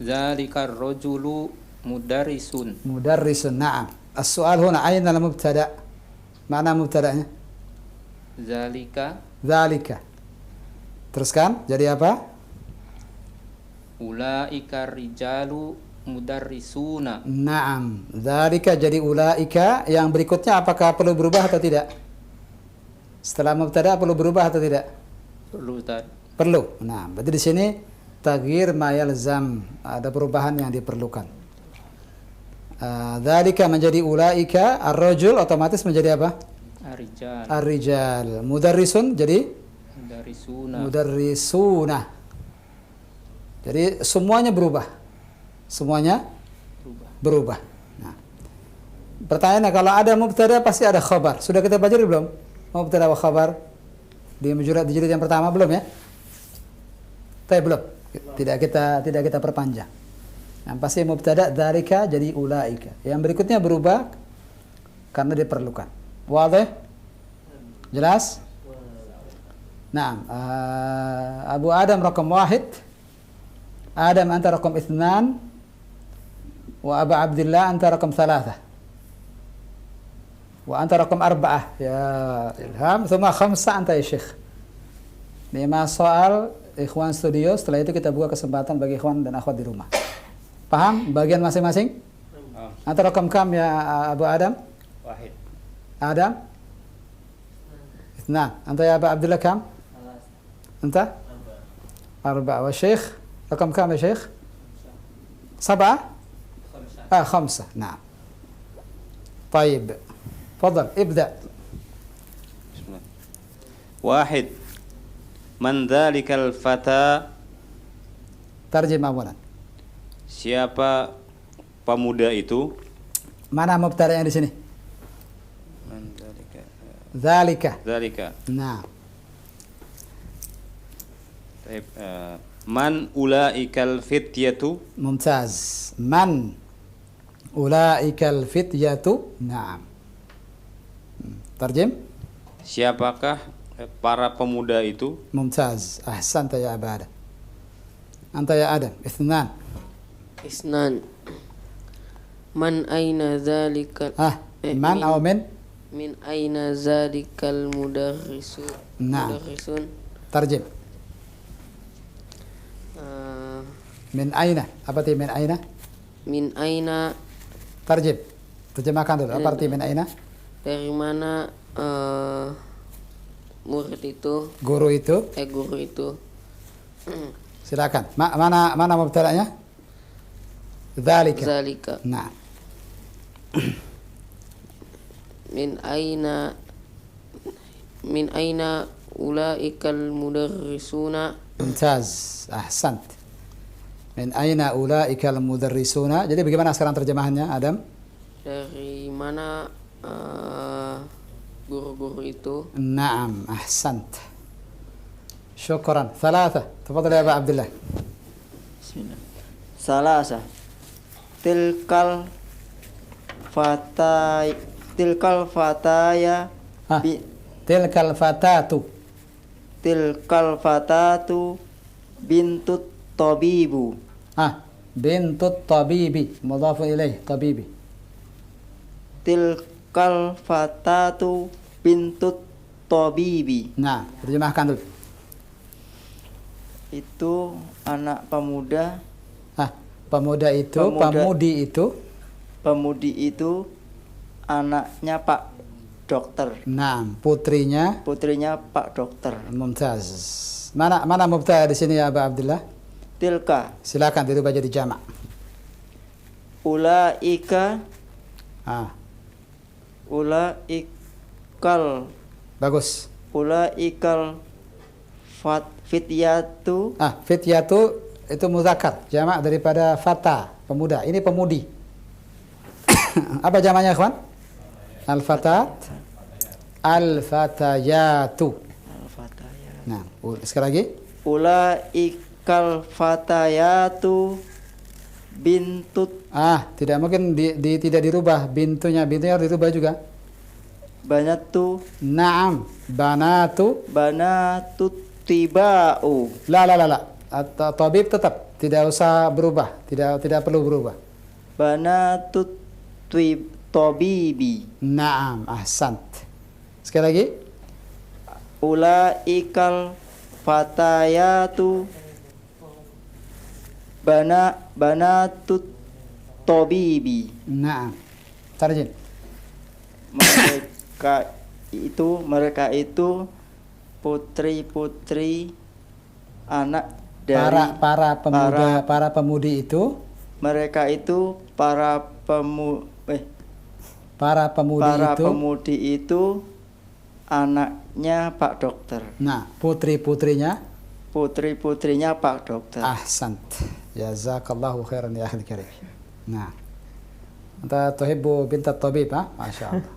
Speaker 2: Zalikar rajulu mudarrisun.
Speaker 1: Mudarrisun, na'am. As-su'al huna ayna al-mubtada'? Mana mubtada'nya? Zalika. Teruskan, jadi apa?
Speaker 2: Ulaika rijalu mudarrisuna.
Speaker 1: Naam. Zalika jadi ulaika. Yang berikutnya apakah perlu berubah atau tidak? Setelah mubtada' perlu berubah atau tidak? Perlu. Nah, berarti di sini taghyir ma yalzam. Ada perubahan yang diperlukan. Dzalika menjadi ulaika, ar-rajul otomatis menjadi apa? Ar-rijal. Mudarrisun jadi mudarrisuna. Jadi semuanya berubah. Berubah. Nah, pertanyaannya kalau ada mubtada pasti ada khabar. Sudah kita pelajari belum? Mubtada wa khabar di jilid yang pertama belum ya? Belum. Tidak kita perpanjang. Yang pasti mubtada dzalika jadi ulaika. Yang berikutnya berubah karena diperlukan. Wadih? Jelas? Naam. Abu Adam rakam 1. Adam anta rakam 2. Wa Abu Abdullah anta rakam 3. Wa anta rakam 4 ya Ilham. Thumma 5 anta ya Syekh. 5 soal ikhwan studio. Setelah itu kita buka kesempatan bagi ikhwan dan akhwat di rumah. Paham bagian masing-masing? Anta rakam kam ya Abu Adam?
Speaker 4: 1.
Speaker 1: Adam? 2. Anta ya Abu Abdullah kam? Anta? 4. Wa Syekh? Rakam kam ya Syekh? 7? 5. Nah. طيب. تفضل ابدأ.
Speaker 4: Bismillah. 1. Man dzalikal fata?
Speaker 1: Tarjim awalan.
Speaker 4: Siapa pemuda itu?
Speaker 1: Mana mubtada'nya di sini?
Speaker 4: Man dzalika.
Speaker 1: Dzalika. Nah.
Speaker 4: Baik, man ulaikal fityatu?
Speaker 1: Mumtaz. Man ulaikal fityatu? Naam. Tarjim?
Speaker 4: Siapakah para pemuda itu?
Speaker 1: Mumtaz. Ahsanta ya Abada. Anta ya Adam. 2.
Speaker 5: Isnan. Man aina dzalika?
Speaker 1: Man atau min?
Speaker 5: Min aina dzalikal mudarrisu?
Speaker 1: Nah.
Speaker 5: Mudarrisun.
Speaker 1: Tarjim. Min aina. Apa arti min aina?
Speaker 5: Min aina.
Speaker 1: Tarjim. Terjemahkan dulu. Apa arti min aina?
Speaker 5: Dari mana murid itu?
Speaker 1: Guru itu.
Speaker 5: Guru itu.
Speaker 1: Silakan. Mana mubtada'nya? Dzalika.
Speaker 5: Zalika.
Speaker 1: Nah.
Speaker 5: Min aina ulaikal mudarrisuna.
Speaker 1: Mumtaz. Ahsant. Min aina ulaikal mudarrisuna. Jadi bagaimana sekarang terjemahannya, Adam?
Speaker 5: Dari mana guru-guru itu?
Speaker 1: Naam, ahsant. Syukran. Thalatha. Tafadhal ya Aba Abdullah.
Speaker 6: Bismillah. Salasa. Tilkal fataya
Speaker 1: Tilkal fatatu.
Speaker 6: tilkal fatatu bintut tabibu.
Speaker 1: Bintut tabibi. Mudhafu ilaih, tabibi.
Speaker 6: Tilkal fatatu bintut tabibi.
Speaker 1: Nah, terjemahkan dulu.
Speaker 6: Itu anak pemuda.
Speaker 1: Pemuda itu, pemudi itu anaknya Pak Dokter. Nah, putrinya
Speaker 6: Pak Dokter.
Speaker 1: Mumtaz. Mana mubtada di sini ya Aba Abdullah?
Speaker 6: Tilka.
Speaker 1: Silakan dirubah jadi jamak.
Speaker 6: Ulaika. Ulaikal.
Speaker 1: Bagus.
Speaker 6: Ulaikal fityatu.
Speaker 1: Fityatu itu muzakkar, jamak daripada fata, pemuda. Ini pemudi. Apa jamaknya, ikhwan? Al-fatat, al-fatayatu. Nah, sekali lagi.
Speaker 6: Ulaikal fatayatu bintut.
Speaker 1: Tidak mungkin tidak dirubah bintunya harus dirubah juga.
Speaker 6: Banatu.
Speaker 1: Naam, banatu
Speaker 6: tibau.
Speaker 1: La. Tabib tetap tidak usah berubah, tidak perlu berubah.
Speaker 6: Banatut tabibi.
Speaker 1: Naam, ahsant. Sekali lagi.
Speaker 6: Ulaikal fatayatu banatut tabibi.
Speaker 1: Naam. Tarjim.
Speaker 6: Mereka itu putri-putri anak dari
Speaker 1: para pemudi itu.
Speaker 6: Mereka itu para pemudi itu anaknya Pak Dokter.
Speaker 1: Nah, putri-putrinya
Speaker 6: Pak Dokter.
Speaker 1: Ahsant. Jazakallahu khairan ya akhil karim. Nah. Anta tuhibbu bint at-tabib, Masya Allah.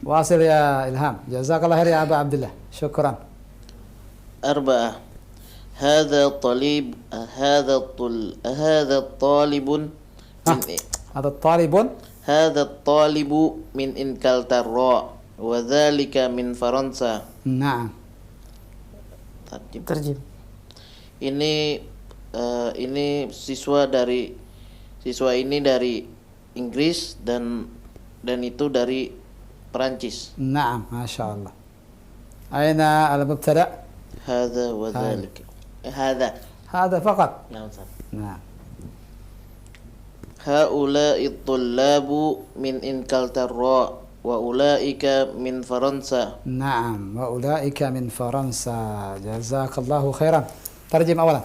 Speaker 1: Wasil ya Ilham. Jazakallahu khairan ya Aba Abdullah. Syukran.
Speaker 10: Arba'ah. هذا طالب هذا الطالب من إنكلترا وذلك من فرنسا.
Speaker 1: Nah.
Speaker 10: Terjem. Ini siswa ini dari Inggris dan itu dari Perancis.
Speaker 1: Naam, Masya Allah. Aina al-mubtada?
Speaker 10: هذا وذلك.
Speaker 1: هذا فقط.
Speaker 10: نعم. هؤلاء الطلاب من إنكلترا وأولئك من فرنسا.
Speaker 1: نعم، وأولئك من فرنسا. جزاك الله خيرا. ترجم أولا.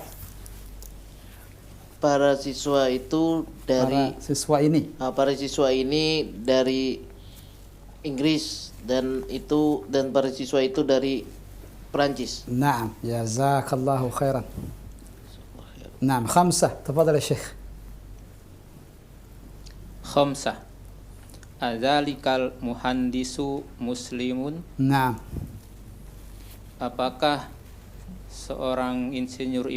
Speaker 10: Para siswa itu dari para siswa ini dari Inggris dan para siswa itu dari Perancis.
Speaker 1: نعم، جزاك الله خيرا. نعم، 5. تفضل يا شيخ.
Speaker 2: 5. Adzalikal muhandisu muslimun.
Speaker 1: Naam.
Speaker 2: Apakah insinyur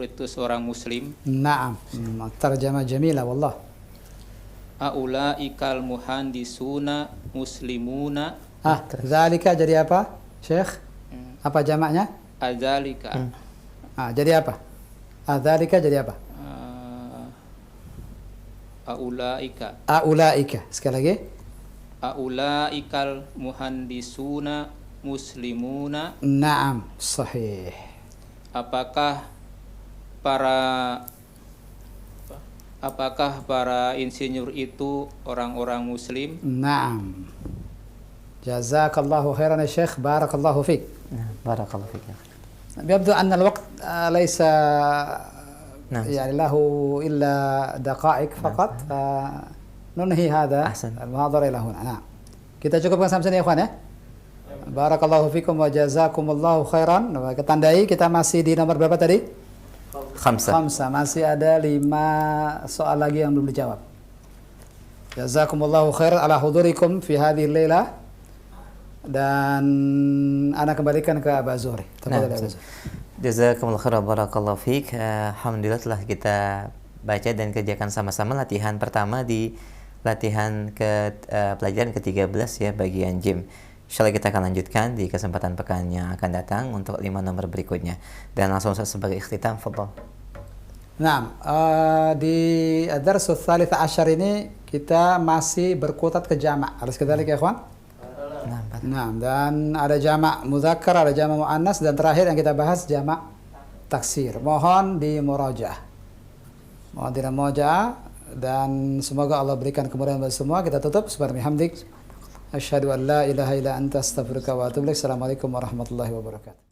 Speaker 2: itu seorang muslim?
Speaker 1: Naam. Tarjamah jamila wallah.
Speaker 2: Aulaikal muhandisuna muslimuna.
Speaker 1: Dzalika jadi apa, Syekh? Apa jamaknya?
Speaker 2: Adzalika.
Speaker 1: Jadi apa? Dzalika jadi apa? Aulaika. Sekali lagi.
Speaker 2: Aulaikal muhandisuna muslimuna.
Speaker 1: Naam, sahih.
Speaker 2: Apakah para insinyur itu orang-orang muslim?
Speaker 1: Naam. Jazakallahu khairan ya Syekh. Barakallahu fiik.
Speaker 3: Barakallahu fiik.
Speaker 1: يبدو أن الوقت ليس
Speaker 3: نعم.
Speaker 1: يعني له إلا دقائق فقط. ننهي هذا المحاضرة إلى هنا. Nah, kita cukupkan sampai sini ya, ikhwan ya. Barakallahu fikum wa jazakumullahu khairan. Kita tandai, kita masih di nomor berapa tadi? Khamsa. Masih ada 5 soal lagi yang belum dijawab. Jazakumullahu khairan ala hudurikum fi hadhihi al-lailah. Dan ana kembalikan ke Aba Zuhri.
Speaker 3: Jazakumullahu khairan barakallahu fiik. Alhamdulillah telah kita baca dan kerjakan sama-sama latihan pertama di latihan pelajaran ke-13 ya, bagian gym. Insyaallah kita akan lanjutkan di kesempatan pekan yang akan datang untuk 5 nomor berikutnya. Dan langsung sebagai ikhtitam, fadhal.
Speaker 1: Nah, di ad-darsul tsalits asyar ini kita masih berkutat ke jamak. Harus kedalik ya, ikhwan? Nah, dan ada jamak mudzakkar, ada jamak muannas, dan terakhir yang kita bahas jamak taksir. Mohon di murajaah. Mohon di murajaah, dan semoga Allah berikan kemudahan bagi semua. Kita tutup subhanallahi hamdik. Asyhadu an la ilaha illa anta astaghfiruka wa atubu ilaik. Assalamualaikum warahmatullahi wabarakatuh.